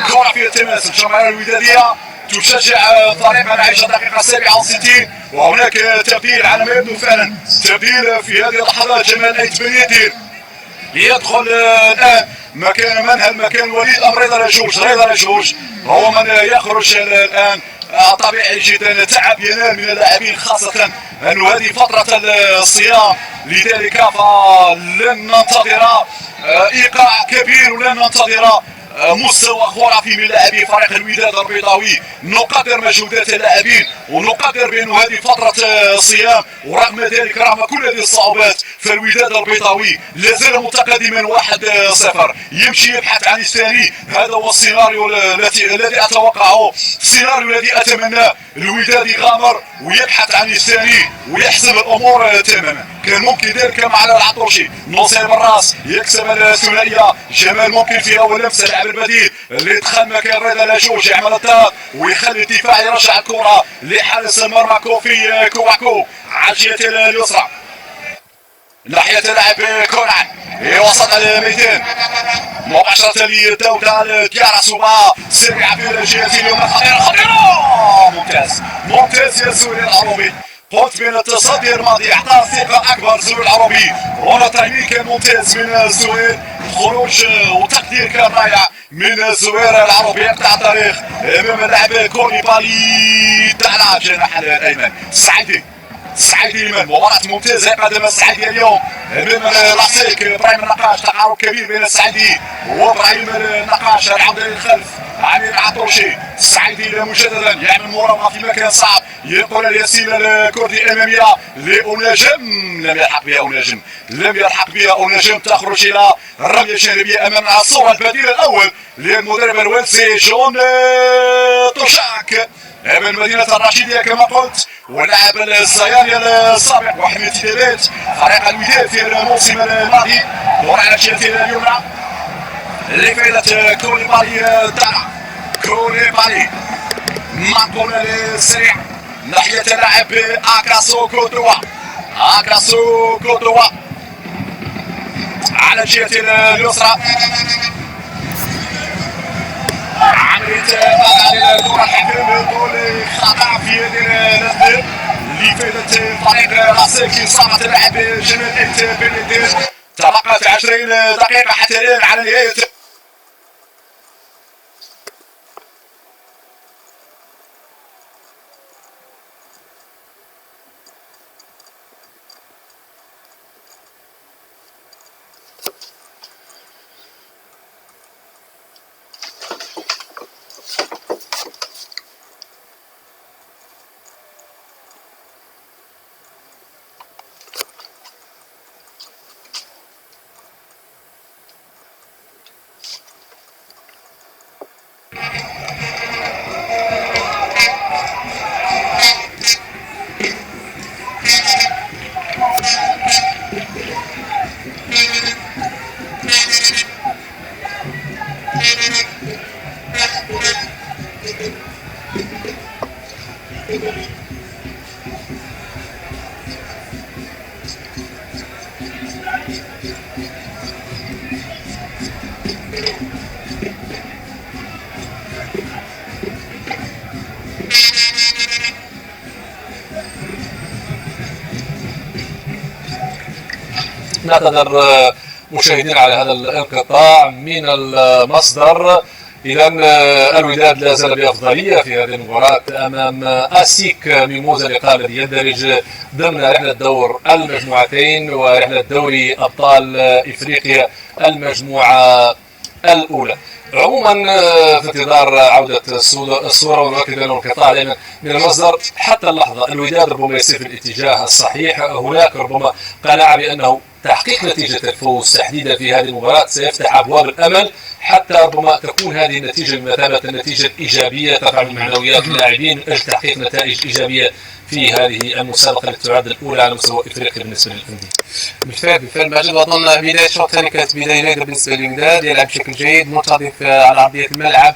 كرة في التماس، الجماهير الودادية تشجع فريقها العيش الدقيقة 67 وهناك تبديل على ما يبدو فعلا، تبديل في هذه اللحظات. جمال أيت بنيتير يدخل الآن مكان منهل، مكان وليد أم رضا رجوج. رضا رجوج هو من يخرج الآن. طبيعي جدا تعب ينال من اللاعبين، خاصة أن هذه فترة الصيام، لذلك فلن ننتظر إيقاع كبير ولن ننتظر مستوى خرافي من لاعبي فريق الوداد البيضاوي. نقدر مجهودات اللاعبين ونقدر بأن هذه فترة صيام، ورغم ذلك رغم كل هذه الصعوبات فالوداد البيضاوي لازال متقدما 1-0، يمشي يبحث عن الثاني. هذا هو السيناريو الذي اتوقعه، السيناريو الذي اتمناه. الوداد يغامر ويبحث عن الثاني ويحسب الامور تماما. كان ممكن ذلك مع العطوشي، نصير بالراس يكسب الثنائيه. جمال ممكن في اول لمسه اللاعب البديل اللي دخل مكان رضا لاجوج يعمل الضغط ويخلي الدفاع يرجع الكره لحارس المرمى كوفي كواكو على الجهه اليسرى ناحيه اللاعب كونان وسط الميدان مباشره للدوله كياراسوبا سريعه في الجهه اليمنى. خطيره ممتاز ممتاز يا الزهير العربي. قلت بين التصدي الماضي اعطى ثقه اكبر الزهير العربي. هنا تايمين كان ممتاز من الزهير، خروج وتقدير كان رائع من الزهير العربي. يقطع الطريق امام اللاعب كوليبالي على الجناح الايمن. السعيدي ايمن، مباراة ممتازة قدم السعيدي اليوم امام لاسيك. ابراهيم النقاش، تقارب كبير بين السعيدي وابراهيم النقاش. العودة للخلف عن العطوشي. السعيدي مجددا يعمل مراوغة في مكان صعب، ينقل الياسين الكردي امامية لأوناجم، لم يلحق بها أوناجم. تخرج الى الرمية الجانبية امام الصورة. البديل الاول للمدرب الويلسي جون توشاك من مدينة الرشيدية كما قلت، ولاعب الصياني السابق وحميد تيديبيت فريق الوداد في الموسم الماضي. دور على الجهة اليمنى لفائدة كوليبالي دارا. كوليبالي منقولة للسريع ناحية اللاعب أكاسو كودوا. أكاسو كودوا على الجهة اليسرى. عملية على الكرة الحكم طول خطأ في يد الأسد لفائدة فريق لاسيك. إصابة اللاعب جمال أيت بنيتير. تبقت 20 دقيقة حتى الآن على نهاية نعتذر مشاهدين على هذا الانقطاع من المصدر. إذا الوداد لا زال بأفضلية في هذه المباراة أمام أسيك ميموزا اللقاء الذي يندرج ضمن رحلة دور المجموعتين ورحلة دوري أبطال إفريقيا المجموعة الأولى. عموما في انتظار عودة الصورة ونؤكد أن القطاع دائما من المصدر حتى اللحظة الوداد ربما يسير في الاتجاه الصحيح. هناك ربما قناعة بأنه تحقيق نتيجة الفوز تحديدا في هذه المباراة سيفتح أبواب الأمل، حتى ربما تكون هذه النتيجة بمثابة النتيجة الإيجابية ترفع من معنويات اللاعبين من أجل تحقيق نتائج إيجابية في هذه المسابقة التي تعد الأولى على مستوى إفريقيا بالنسبة للأندية. بالفعل ماجد، وأظن بداية الشوط الثاني كانت بداية جيدة بالنسبة للوداد، يلعب بشكل جيد منتظف على أرضية الملعب.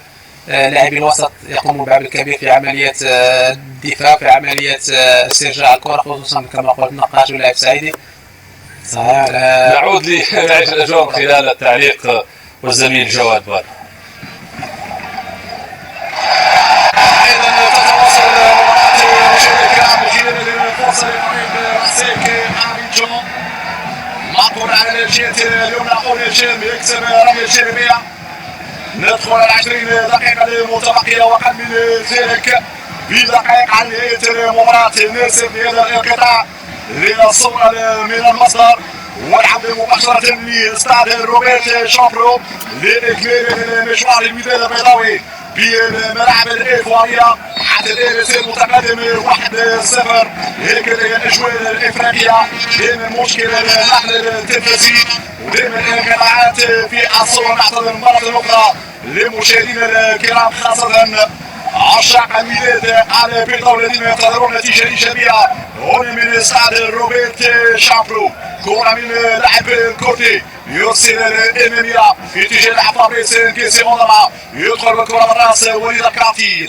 لاعبي الوسط يقومون بعمل كبير في عملية الدفاع، في عملية استرجاع الكرة، خصوصا كما قلت نقاش ولاعب سعيدي. صحيح. نعود لنعيش الأجواء من خلال التعليق والزميل جواد بار. معقول على الجهة اليمنى أولي الجيم يكسب رمي الجانبية. ندخل على 20 دقيقة المتبقية وقل من ذلك بدقائق عن نهاية المباراة. نرسل لهذا الانقطاع للصورة من المصدر والعودة مباشرة لاستاد روبرت شامبرو لإكمال المشوار الوداد البيضاوي بالملاعب الإيفوارية. حتى الآن يصير متقدم 1-0. هكذا هي الأجواء الإفريقية. دائما مشكل النقل التلفزي ودائما الانقطاعات في الصور. نعتذر مرة أخرى لمشاهدينا الكرام خاصة عشاق الوداد البيضاوي الذين ينتظرون نتيجة إيجابية هنا من استاد روبرت شامبرو. كرة من لاعب الكورتي يرسل الأمامية في اتجاه لاعب فابريس نكيسي مونرا، يدخل بالكرة بالراس وليد الكرامتي.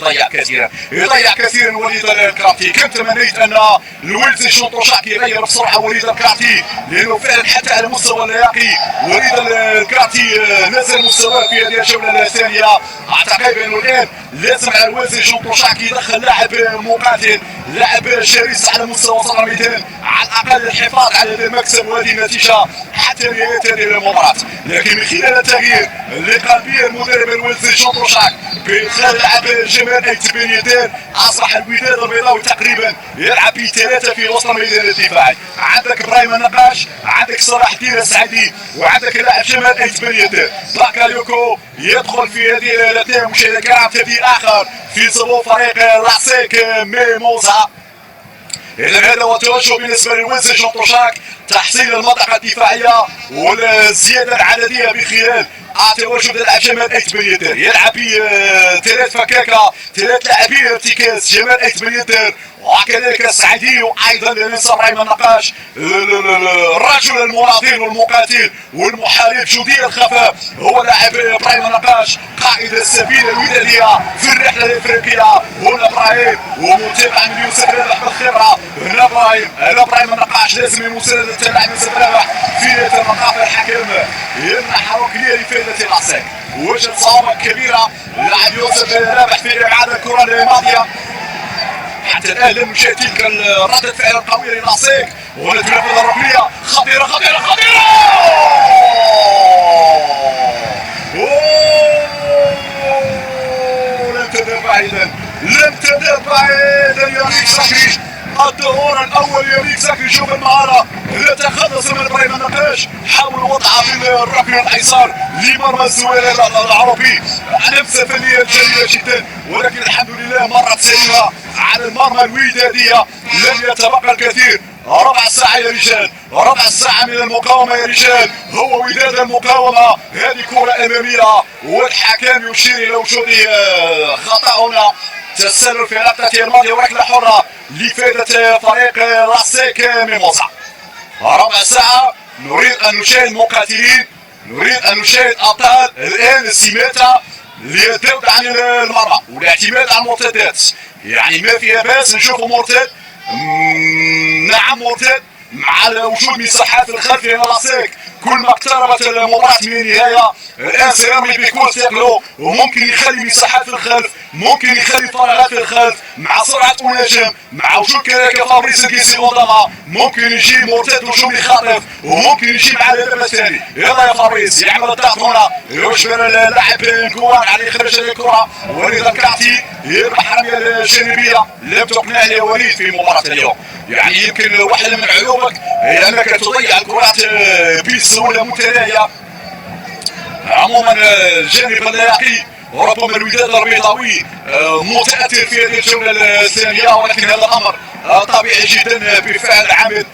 يضيع كثيرا وليد الكرامتي. كنت تمنيت أن الولد شونطوشاك يغير بسرعة وليد الكرامتي، لأنه فعلا حتى على المستوى اللياقي وليد الكرامتي نزل مستواه في هذه الجولة الثانية. أعتقد أنه الآن لازم على الولد شونطوشاك يدخل لاعب مقاتل، لاعب شرس على مستوى وسط الميدان، على الأقل الحفاظ على هذا المكسب وهذه النتيجة حتى نهاية هذه المباراة. لكن من خلال التغيير اللي قام به المدرب الولد شونطوشاك بإدخال لاعب جمال أيت بن يدان، أصبح الوداد البيضاوي تقريبا يلعب بثلاثة في وسط الميدان الدفاعي. عندك إبراهيم النقاش، عندك صلاح الدين السعيدي، وعندك اللاعب جمال أيت بن يدان. باكاليوكو يدخل في هذه الاثنين مشاهدينا الكرام تبديل آخر في صفوف فريق لاسيك ميموزا. إذا هذا هو التوجه بالنسبة للولد شونطوشاك، تحصيل المنطقة الدفاعية والزيادة العددية بخلال تواجد لاعب جمال أيت بن يدان. يلعب بثلاث فكاكة، ثلاث لاعبين ارتكاز، جمال أيت بن يدان وكذلك السعيدي وايضا الانسان ابراهيم النقاش، الرجل المناضل والمقاتل والمحارب جدير الخفاف هو لاعب ابراهيم النقاش، قائد السفينه الوداديه في الرحله الافريقيه. هنا ابراهيم ومتابع من يوسف رابح بالخبره. هنا ابراهيم النقاش لازم المسانده تاع يوسف رابح في نهايه المطاف. الحكم يمنح ركنيه لفائده العساك. وجد صعوبه كبيره لاعب يوسف رابح في اعاده الكره الماضيه. حتى الان لم يشاهد تلك ردة فعل القوية للعساك. وهنا تنفذ الركنية خطيرة خطيرة خطيرة. لم تذهب بعيدا، لم تذهب بعيدا يا ريك زكري. الظهور الاول يا ريك زكري. شوف المهارة لا تخلص من ابراهيم النقاش، حاول وضعها بالركن الايسر لمرمى الزوير العربي. لمسة فنية جميلة جدا، ولكن الحمد لله مرت سليمة على المرمى الودادية. لم يتبقى الكثير. ربع ساعة يا رجال، ربع ساعة من المقاومة يا رجال. هو وداد المقاومة. هذه كرة أمامية والحكم يشير إلى وجود خطأ هنا. تسلل في لقطته الماضية وركلة حرة لفائدة فريق لاسيك ميموزا. ربع ساعة نريد أن نشاهد مقاتلين، نريد أن نشاهد أبطال. الآن السماتة للذود عن المرمى والاعتماد على المرتدات. يعني ما فيها باس نشوفوا مرتد، نعم مرتد، مع وجود مساحات في الخلف للاسيك. كل ما اقتربت المباراة من النهاية الآن سيرمي بكل ثقله وممكن يخلي مساحات في الخلف ممكن يخلي فراغات في الخلف مع سرعه مهاجم مع وجود كذلك فابريس كيسي قدامها، ممكن يجي مرتد وشوم يخاطف وممكن يجي مع الهدف الثاني. يلا يا فابريس يعمل الضغط هنا، يجبر اللاعب كوان على يخرج الكره. وليد الكعتي يربح الرميه الجانبيه لم تقنع عليه وليد في مباراه اليوم. يعني يمكن واحده من عيوبك هي انك تضيع الكرات بسهوله متناهيه. عموما الجانب اللاعقي وربما الوداد البيضاوي متاثر في هذه الجوله الثانيه، ولكن هذا الامر طبيعي جدا بفعل عمل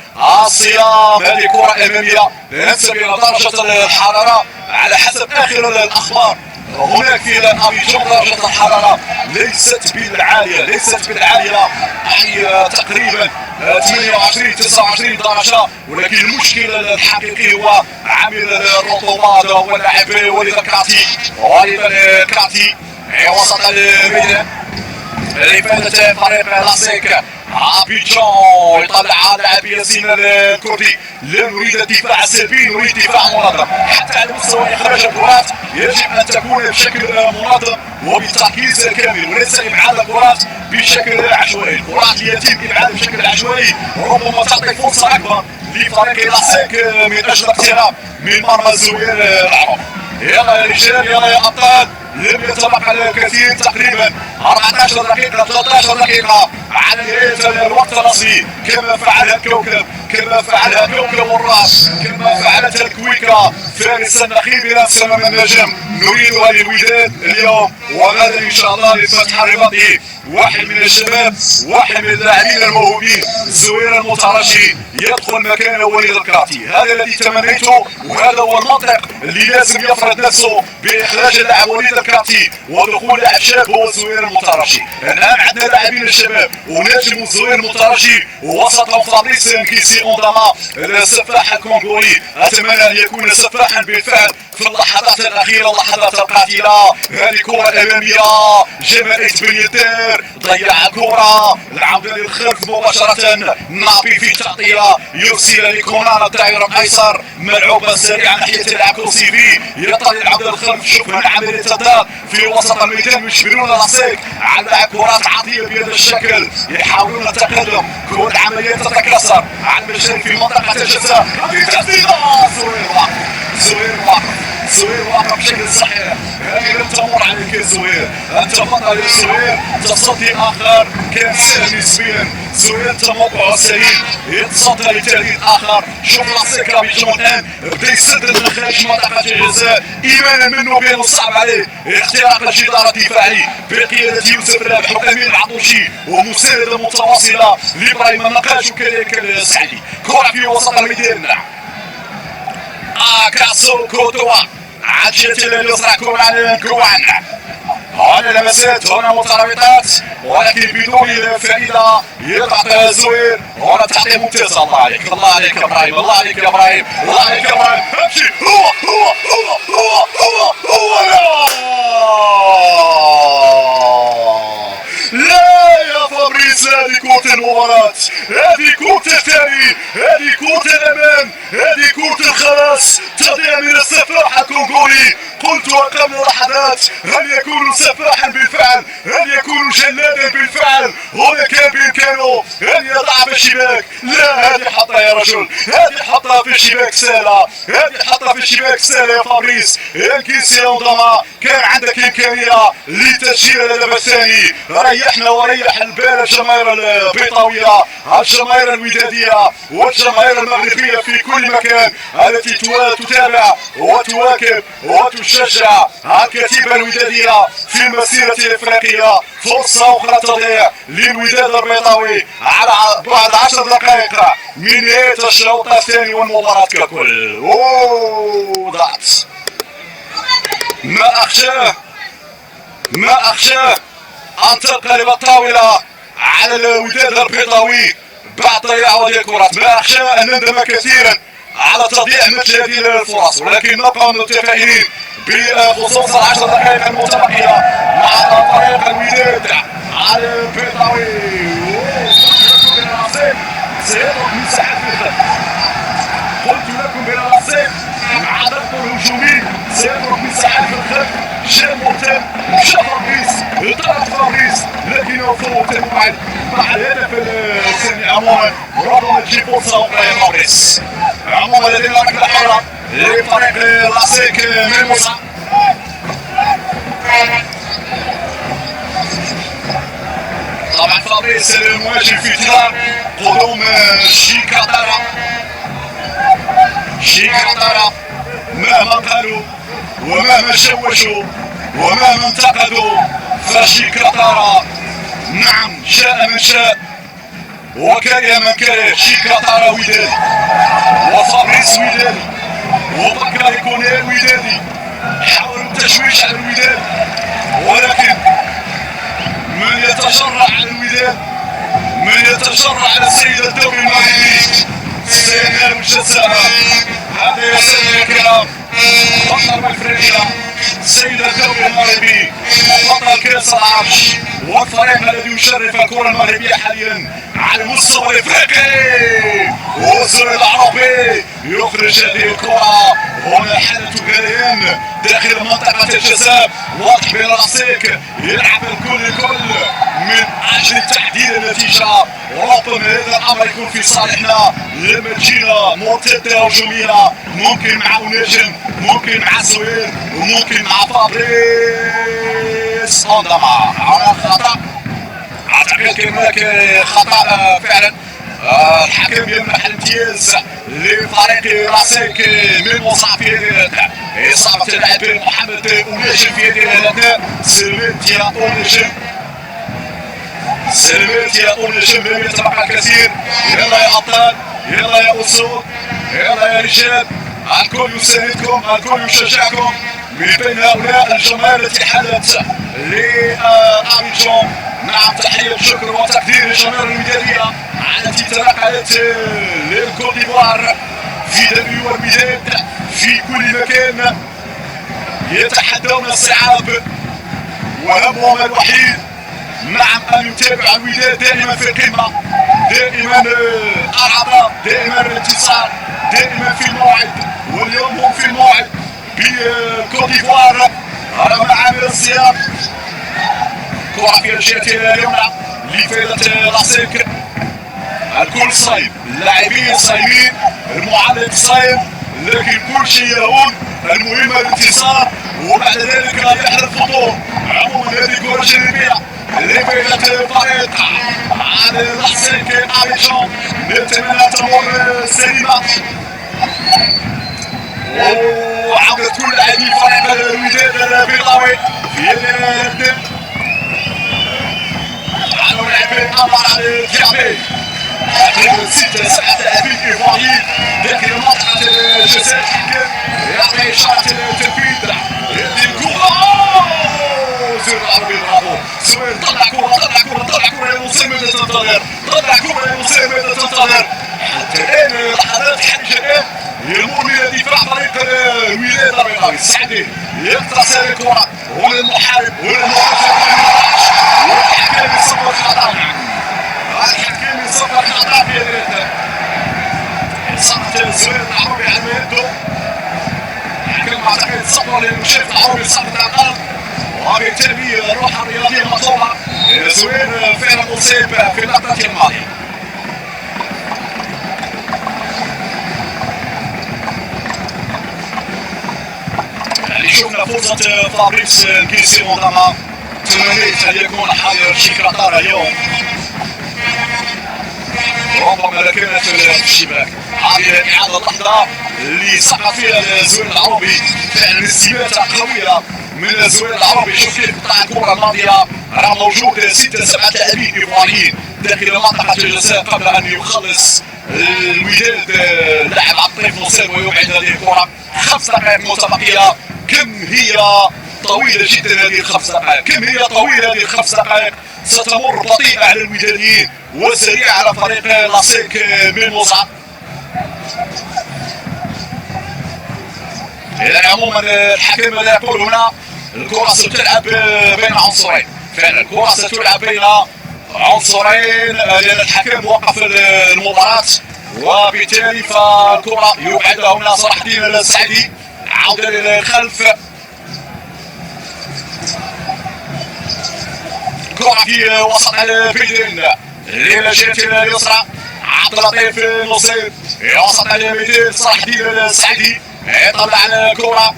الصيام. هذه كره اماميه لا ننسى بان درجه الحراره على حسب اخر الاخبار هناك في ابيجان درجه الحراره ليست بالعاليه، يعني تقريبا 28 29 درجه، ولكن المشكل الحقيقي هو عامل الرطوبه هو اللاعب وليد الكعتي وسط الميدان لإفادة فريق لاسيك ابيجان. يطلع على لاعب ياسين الكردي، لا نريد الدفاع السلبي، نريد دفاع منظم. حتى على مستوى اخراج الكرات يجب ان تكون بشكل منظم وبتركيز كامل، وليس ابعاد الكرات بشكل عشوائي. الكرات اللي يتم ابعادها بشكل عشوائي ربما تعطي فرصه اكبر لفريق لاسيك من اجل اقتراب من مرمى الزوير العرب. يلا يا رجال، يلا يا ابطال، لم يتبقى الكثير، تقريبا 14 دقيقة 13 دقيقة على نهاية الوقت الأصلي، كما فعلها كوكب الراس، كما فعلتها الكويكا فارس النخيل بنفس أمام النجم. نريدها للوداد اليوم وغدا إن شاء الله لفتح رباطه. واحد من الشباب، واحد من اللاعبين الموهوبين زوير المترجي يدخل مكان وليد الكعتي. هذا الذي تمنيته وهذا هو المنطق اللي لازم يفرض نفسه باخراج اللاعب وليد الكعتي ودخول لاعب شاب هو زوير المترجي. الان عندنا لاعبين الشباب ونجم زوير المترجي ووسطهم فابريس كيسي اونداما السفاح الكونغولي. اتمنى ان يكون سفاحا بالفعل في اللحظات الاخيره، اللحظات القاتله. هذه كره اماميه، جمال بن يدار ضيع كره، العوده للخلف مباشره، نابي في تغطيه يرسل لكونان الدائره الايسر، ملعوبه سريعه ناحيه اللاعب كوسيفي، يطلع العوده للخلف. شوف هنا عمليه الضغط في وسط الميدان يجبرون لاسيك على كرات عاطيه بهذا الشكل، يحاولون التقدم، كره العمليه تتكسر على المشارك في منطقه الجزاء. في تسديده زوير واقع بشكل صحيح. هذه لم تمر عليك يا زوير، انت بطل يا زوير. تصدي اخر كان سهل نسبيا، زوير تموقعه سليم، يتصدى لتهديد اخر. شوف لاسيك ابيجان الان بدا يسدد من خارج منطقه الجزاء، ايمانا منه بانه صعب عليه اختراق الجدار الدفاعي بقياده يوسف رابح وامين العطوشي ومسانده متواصله لابراهيم النقاش وكذلك السعدي. كره في وسط الميدان، كاسو كوتوا عجلت الى اليسرى، كره على الكوان. هنا لمسات، هنا مترابطات، ولكن بدون فائده. يضغط زوير، هنا تعطيه ممتازه. الله عليك، الله عليك يا ابراهيم، الله عليك يا ابراهيم، الله عليك يا ابراهيم. امشي، هو لا يا فابريس، هذه كرة المباراة، هذه كرة الثاني، هذه كرة الأمان، هذه كرة الخلاص تضيع من السفاح الكونغولي. قلت قبل لحظات هل يكون سفاحا بالفعل؟ هل يكون جلادا بالفعل؟ هنا كان بإمكانه أن يضع في الشباك. لا، هذه حطها يا رجل، هذه حطها في الشباك سهلة، هذه حطها في الشباك سهلة يا فابريس. كيسي اونداما كان عندك إمكانية لتسجيل الهدف الثاني. ريحنا وريح البال الجماهير البيضاوية، الجماهير الودادية والجماهير المغربية في كل مكان التي تتابع وتواكب وتشجع الكتيبة الودادية في المسيرة الإفريقية. فرصة أخرى تضيع للوداد البيضاوي على بعد 10 دقائق من نهاية الشوط الثاني والمباراة ككل. ضغط، ما أخشاه أن تنقلب الطاولة على الوداد البيضاوي بعد ضياع هذه الكرات. ما أخشى أن نندم كثيرا على تضييع مثل هذه الفرص، ولكن نبقى متفائلين بخصوص 10 دقائق المتبقية مع فريق الوداد على البيضاوي. سيضرب مساحات في الخلف، قلت لكم بلا نصيب مع ضغط الهجومي، سيضرب مساحات في الخلف. شاب مرتد، مشى فابريس، طلعت صوت الموعد مع الهدف الثاني عموما ربما تجي فرصه اخرى يا فابريس. عموما لدينا ركله حره لفريق لاسيك ميموزا. طبعا فابريس المواجه في انتظار قدوم شيكاتارا. شيكاتارا مهما قالوا ومهما شوشوا ومهما انتقدوا فشيكاتارا نعم شاء من شاء وكره من كره. شيكاتارا ودادي وفابريس ودادي وبكر يكون ودادي. حاولوا التشويش على الوداد ولكن من يتجرأ على الوداد من يتجرأ على السيد الدوري المغربي سينال الجزاء. هذا يا سادة الكرام بطل افريقيا سيد الدوري المغربي بطل كاس العرش والفريق الذي يشرف الكرة المغربية حاليا على المستوى الافريقي. والزر العربي يخرج هذه الكرة. هنا حالة غليان داخل منطقة الجزاء. واضح بن لاسيك يلعب الكل من اجل تحديد النتيجة. ربما هذا الامر يكون في صالحنا لما تجينا مرتدة هجومية ممكن مع نجم ممكن مع زوير وممكن مع فابريس اندما. على خطأ اعتقد كان هناك خطأ فعلا. الحكم يمنح الامتياز لفريق لاسيك من وصف في هذه الاثناء. اصابه اللاعب محمد ونجم في هذه الاثناء. سلمت يا ونجم سلمت يا ونجم. لم يتبقى الكثير. يلا يا ابطال يلا يا اسود يلا يا رجال. الكل يساندكم الكل يشجعكم من بين هؤلاء الجماهير التي حلت لابيجان. نعم تحية شكر وتقدير للجماهير الودادية التي تنقلت للكوت ديفوار في دبي والوداد في كل مكان. يتحدون الصعاب وهمهم الوحيد نعم ان يتابع الوداد دائما في القمة دائما الرعب دائما الانتصار دائما في الموعد. واليوم هم في الموعد بالكوت ديفوار. رغم عامل السياق كرة في الجهة اليمنى لفائدة لاسيك. الكل صايم اللاعبين صايمين المعلق صايم لكن كل شيء يهون. المهم الانتصار وبعد ذلك يحل الفطور. عموما هذه كرة جانبية لفائدة الفريق على لاسيك ابيجان. نتمنى تمر سليمة وعودة كل لاعبي فريق الوداد البيضاوي في هذا على لاعبين امر على الجعبي. تقريبا 6-7 لاعبين ايفواريين داخل منطقة الجزاء. الحكم يعطي اشارة التنفيذ. يدي الكرة زر العربي برافو سوير. طلع كرة يا مسلم ماذا تنتظر. طلع كرة يا مسلم ماذا تنتظر. حتى الان لحظات حرجة الان يمر من دفاع فريق الوداد البيضاوي. السعدي يقتصر الكرة هنا المحارب هنا المحارب والحكم يصفر خطأ. الحكم يصفر خطأ في هذه الاثناء. إصابة زوير العربي على ما يبدو. الحكم أعتقد صفر للمشرف العربي إصابة على الأرض وبالتالي الروح الرياضية مطلوبة. زوير فعلا أصيب في اللقطة الماضية. اللي شفنا فرصة فابريس الكيسي ربما تمنيت أن يكون حاضر شيكاتارا اليوم. ربما لكانت في الشباك. هذه إعادة لحظة اللي سقط فيها زوير العربي. فعلا استماتة قوية من زوير العربي. شوف كيف قطع الكرة الماضية رغم وجود 6-7 لاعبين ايفواريين داخل منطقة الجزاء قبل أن يخلص الوداد لاعب عطيف نصير ويبعد هذه الكرة. 5 دقائق متبقية. كم هي طويلة جدا هذه ال5 دقائق. كم هي طويلة هذه ال5 دقائق. ستمر بطيئة على الوداديين وسريعة على فريق لاسيك ميموزا. إذا عموما الحكم ماذا يقول هنا. الكرة ستلعب بين عنصرين. فعلا الكرة ستلعب بين عنصرين لأن الحكم وقف المباراة وبالتالي فالكرة يبعدها هنا صلاح الدين السعدي. عودة للخلف. كرة كرة في وسط الميدان للجهة اليسرى. عبد اللطيف نصير في وسط الميدان. صلاح الدين السعيدي يطلع الكرة.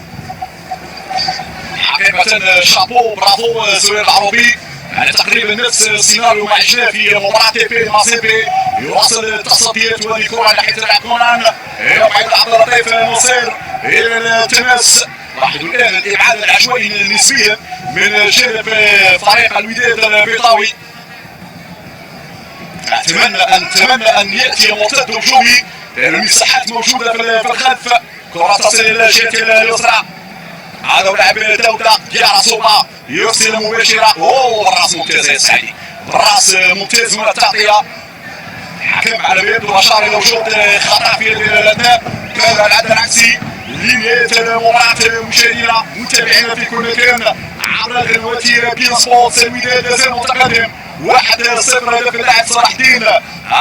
حقيقة شابو برافو زوير العروبي. يعني تقريبا نفس السيناريو ما عشناه في مباراة تي بي مع سي بي. يواصل التصديات وهذه كرة ناحية اللاعب كونان. يبعد عبد اللطيف نصير الى التماس. راح نقول الان الابعاد العشوائي نسبيا من جانب فريق الوداد البيضاوي. اتمنى ان ياتي مرتد هجومي لان المساحات موجوده في الخلف. كره تصل الى الجهه اليسرى. هذا هو لاعب داوده يرى صوبه يرسل مباشره. بالراس ممتاز يا سعيدي. بالراس ممتاز هنا التغطيه. حكم على ما يبدو اشار الى وجود خطا في يد الاداء. كان العدل العكسي. لنهايه المباراه مشاهدينا متابعينا في كل مكان عبر قنوات بين سبورت. الوداد لازال متقدم 1-0 هدف اللاعب صلاح الدين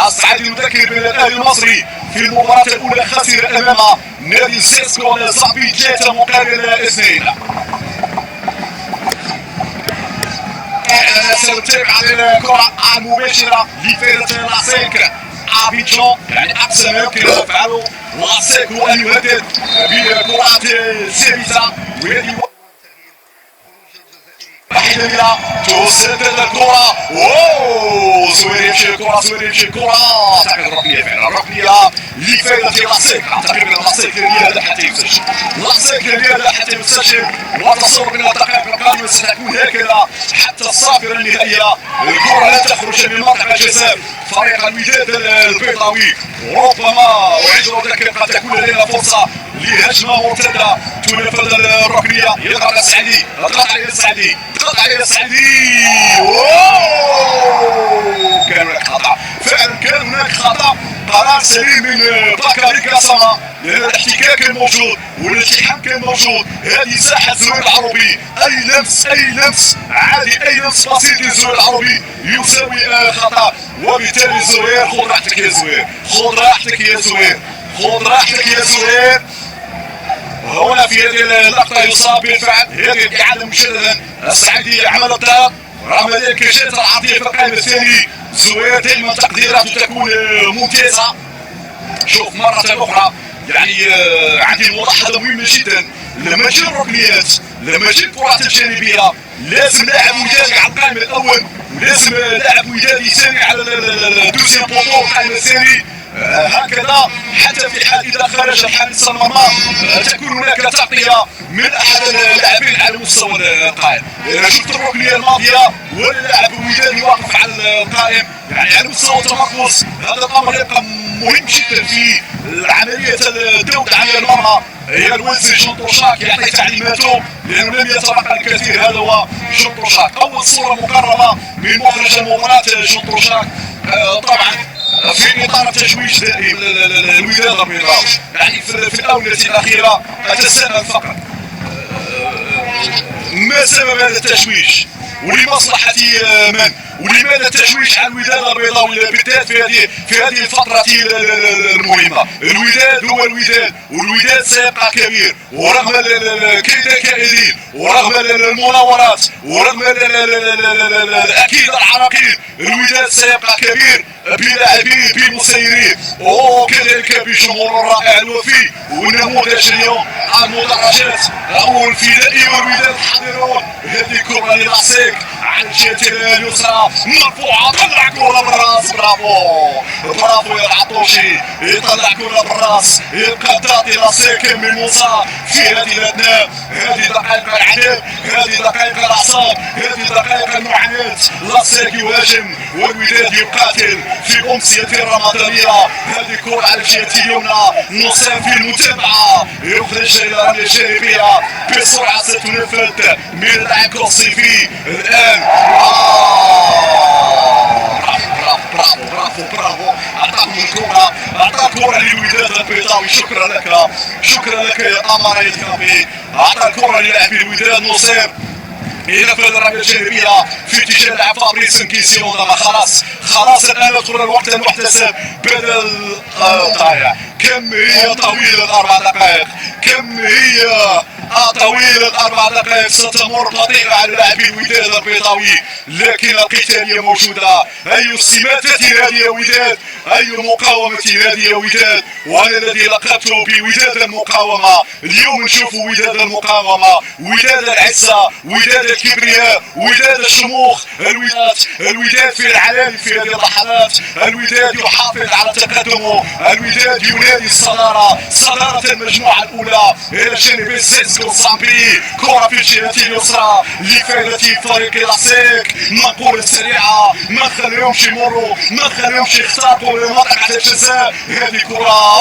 السعيدي. نذكر بان الاهلي المصري في المباراه الاولى خسر امام نادي سيسكو الصعبي 3 مقابل 2. سنتابع الكره المباشره لفرقه لاسيك ابيجان. يعني اقصى ما يمكن ان يفعله لاسيك هو ان يهدد بكرات ثابته. وهذه حيدة تسدد الكرة. زوير يمشي الكرة. زوير يمشي الكرة. اعتقد ركنية فعلا. ركنية لفائدة لاسيك. اعتقد ان لاسيك لن يهدى حتى يسجل. لاسيك لن يهدى حتى يسجل. واتصور ان الدقائق القادمة ستكون هكذا حتى الصافرة النهائية. الكرة لا تخرج من منطقة جزاء فريق الوداد البيضاوي. ربما اعيد اذكر قد تكون لدينا فرصة لهجمة مرتدة تنفذ الركنية. يضغط السعيدي. يضغط عليه السعيدي. ضغط عليه السعيدي. كان هناك خطأ فعلا. كان هناك خطأ. قرار سليم من باكاري كاساما لأن الاحتكاك كان موجود والالتحام كان موجود. هذه ساحة زوير العروبي. أي لمس عادي. أي لمس بسيط لزوير العروبي يساوي خطأ. وبالتالي زوير خذ راحتك يا زوير. خذ راحتك يا زوير. خذ راحتك يا زوير. هنا في هذه اللقطة يصاب بالفعل. هذه الإعادة مشددا. السعيدي عمل الضغط رغم ذلك جاءت العطية في القائم الثاني. زوير دائما تقديراته تكون ممتازة. شوف مرة أخرى يعني عندي ملاحظة مهمة جدا. لما تجي الركنيات لما تجي الكرات الجانبية لازم لاعب ودادي على القائم الأول ولازم لاعب ودادي ثاني على الدوزيام بوطو القائم الثاني. هكذا حتى في حال اذا خرج الحارس المرمى تكون هناك تغطيه من احد اللاعبين على مستوى القائم. شفت الركنيه الماضيه واللاعب الودادي واقف على القائم يعني على مستوى التمركز. هذا الامر يبقى مهم جدا في عمليه الدود على المرمى. هي الوزير جونتوشاك يعطي تعليماته لانه لم يتبقى الكثير. هذا هو جونتوشاك. اول صوره مقربه من مخرج المباراه جونتوشاك طبعا في اطار التشويش دائم الوداد البيضاوي. يعني في الاونه الاخيره اتساءل فقط ما سبب هذا التشويش ولمصلحه من؟ ولماذا التشويش على الوداد البيضاوي بالذات في هذه الفترة المهمة؟ الوداد هو الوداد والوداد سيبقى كبير ورغم كيد الكائدين ورغم المناورات ورغم اكيد العراقيل. الوداد سيبقى كبير بلاعبيه بمسيريه وكذلك بجمهور الرائع الوفي والنموذج اليوم المدرجات او الفدائي والوداد حاضرون. هذه كرة للاسيك على الجهة اليسرى مرفوعة. طلع كرة بالراس. برافو يا العطوشي. يطلع كرة بالراس. يبقى الضغط لاسيك من موسى في هذه الاثناء. هذه دقائق العذاب. هذه دقائق الاعصاب. هذه دقائق المعاناة. لاسيك يهاجم والوداد يقاتل في امسية رمضانية. هذه كرة على الجهة اليمنى. نصير في المتابعة. يخرج الى رمية جانبية بسرعة ستنفذ من اللاعب كوصيفي الان. برافو اعطاكم الكرة. اعطى الكرة للوداد البيضاوي. شكرا لك يا امر يتكافي. اعطى الكرة للاعب الوداد نصير ينفذ الرمية الجانبية في اتجاه لاعب فابريس نكيسيون. خلاص الان يدخل الوقت المحتسب بدل الضايع. كم هي طويلة 4 دقائق. كم هي طويل الاربع دقائق ستمر بطيئة على لاعبي الوداد البيضاوي، لكن القتالية موجودة. اي استماتة نادي وداد، اي مقاومة نادي وداد، وانا الذي لقبته بوداد المقاومة. اليوم نشوف وداد المقاومة، وداد العزة، وداد الكبرياء، وداد الشموخ، الوداد في العلالي في هذه اللحظات، الوداد يحافظ على تقدمه، الوداد ينادي الصدارة، صدارة المجموعة الأولى إلى جانب سيسكو صامبي. كرة في الجهة اليسرى لفائدة فريق لاسيك، منقولة سريعة، ما نخليهمش يمروا، ما نخليهمش يخترقوا لمنطقة الجزاء. هذه كرة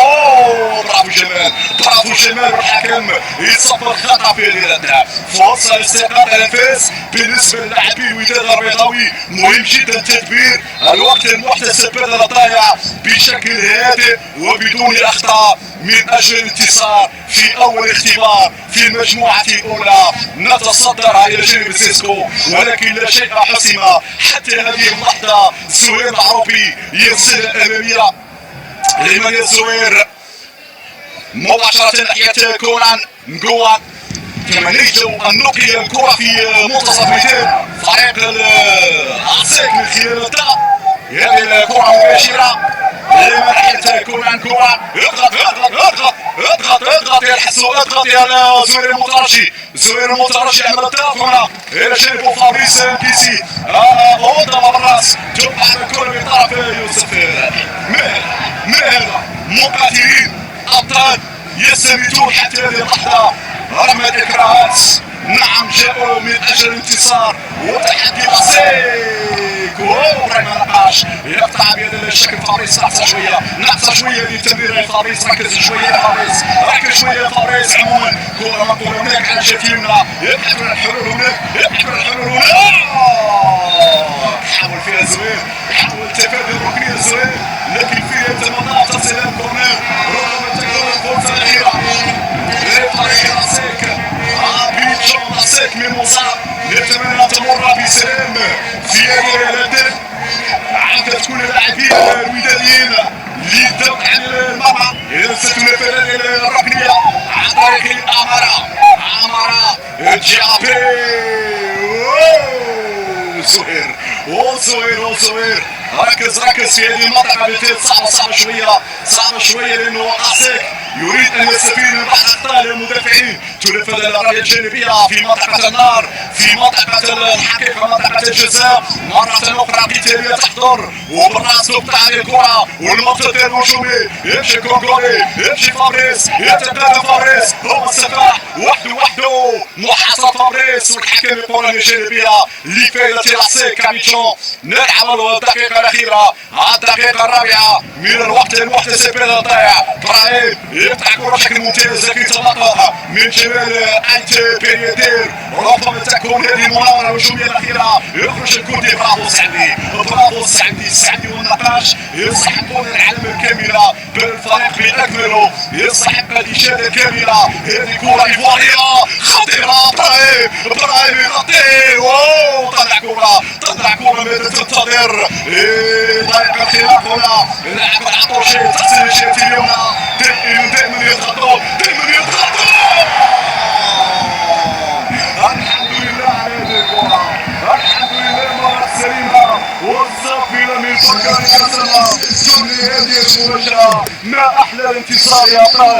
برافو جمال، برافو جمال، والحكم يصفر خطأ في هذه اللعبة. فرصة لاستيقاظ الأنفاس بالنسبة للاعبي الوداد البيضاوي. مهم جدا التدبير، الوقت المحتسب بدل الضائع بشكل هادئ وبدون أخطاء من أجل الانتصار في أول اختبار في المجموعة الأولى. نتصدر إلى جانب سيسكو، ولكن لا شيء حسم حتى هذه اللحظة. زهير العربي يرسل الأمامية لمن الزوير مباشرة ناحية كوران نقوان. تمنيت أن نقي الكرة في منتصف ميدان فريق العساك من خلال الضغط. هذه الكرة مباشرة لمن ناحية كوران. اضغط اضغط اضغط اضغط يا الحسو، اضغط يا زهير المترجي. زهير المترجي عمل الضغط هنا إلى جانب فابريس كيسي. قدام بالراس تبقى الكرة بطرف يوسف ماهر. هذا مقاتلين أبطال يستمدون حتى هذه اللحظة رغم الإكراهات. نعم جاءوا من أجل الانتصار وتحدي لاسيك. وابراهيم نقاش يقطع بهذا الشكل. فابريس ناقصة شوية هذه التمريرة. فابريس ركز شوية، فابريس ركز شوية، فابريس عموما كرة مقبولة هناك على الجهة اليمنى. يبحث عن الحلول هناك، يبحث عن الحلول هناك. حاول فيها زوير، حاول تفادي الركنية زوير، لكن فيها تمنى تصل إلى الكورنر. ربما تكون الفرصة الأخيرة لفريق لاسيك. بيتشون لاسيك من مصاب، نتمنى أن تمر بسلام في هذه الأهداف. عادت كل اللاعبين الوداديين للدفع عن المرمى إذا ستنفذ الركنية عن طريق عمارة جابي. زهير ركز في هذه المنطقة التي صعبة شوية لأنه لاسيك يريد أن يستفيد من بعض أخطاء المدافعين. تنفذ الرمية الجانبية في منطقة النار، في منطقة الحقيقة، منطقة الجزاء. مرة أخرى قتالية تحضر وبالراس تقطع عليه الكرة والمنطقة الهجومي. يمشي كونغولي، يمشي فابريس، يتقدم فابريس، هو السفاح وحده محاصرة فابريس والحكم الكرة الجانبية لفائدة لاسيك كابيتشون. نلعب الدقيقة الأخيرة، الدقيقة الرابعة من الوقت المحتسب بدل الضائع. ابراهيم يقطع كرة بشكل ممتاز لكن تبقى من جمال انت بيريدير. ربما تكون هذه المناورة الهجومية الأخيرة. يخرج الكردي. برافو السعدي والنقاش يستحقون العلامة الكاملة، بل الفريق بأكمله يستحق الإشادة الكاملة. هذه كرة إيفوارية خطيرة. إبراهيم يغطي، طلع كرة ماذا تنتظر؟ ضيق الخلاف هنا. اللاعب العطوشي تصل الجهة اليمنى. دائما يضغطوا. الحمد لله على هذه الكرة، الحمد لله مرة سليمة والصافية من فكان كسرة. تبني هذه المواجهة. ما أحلى الانتصار يا أبطال.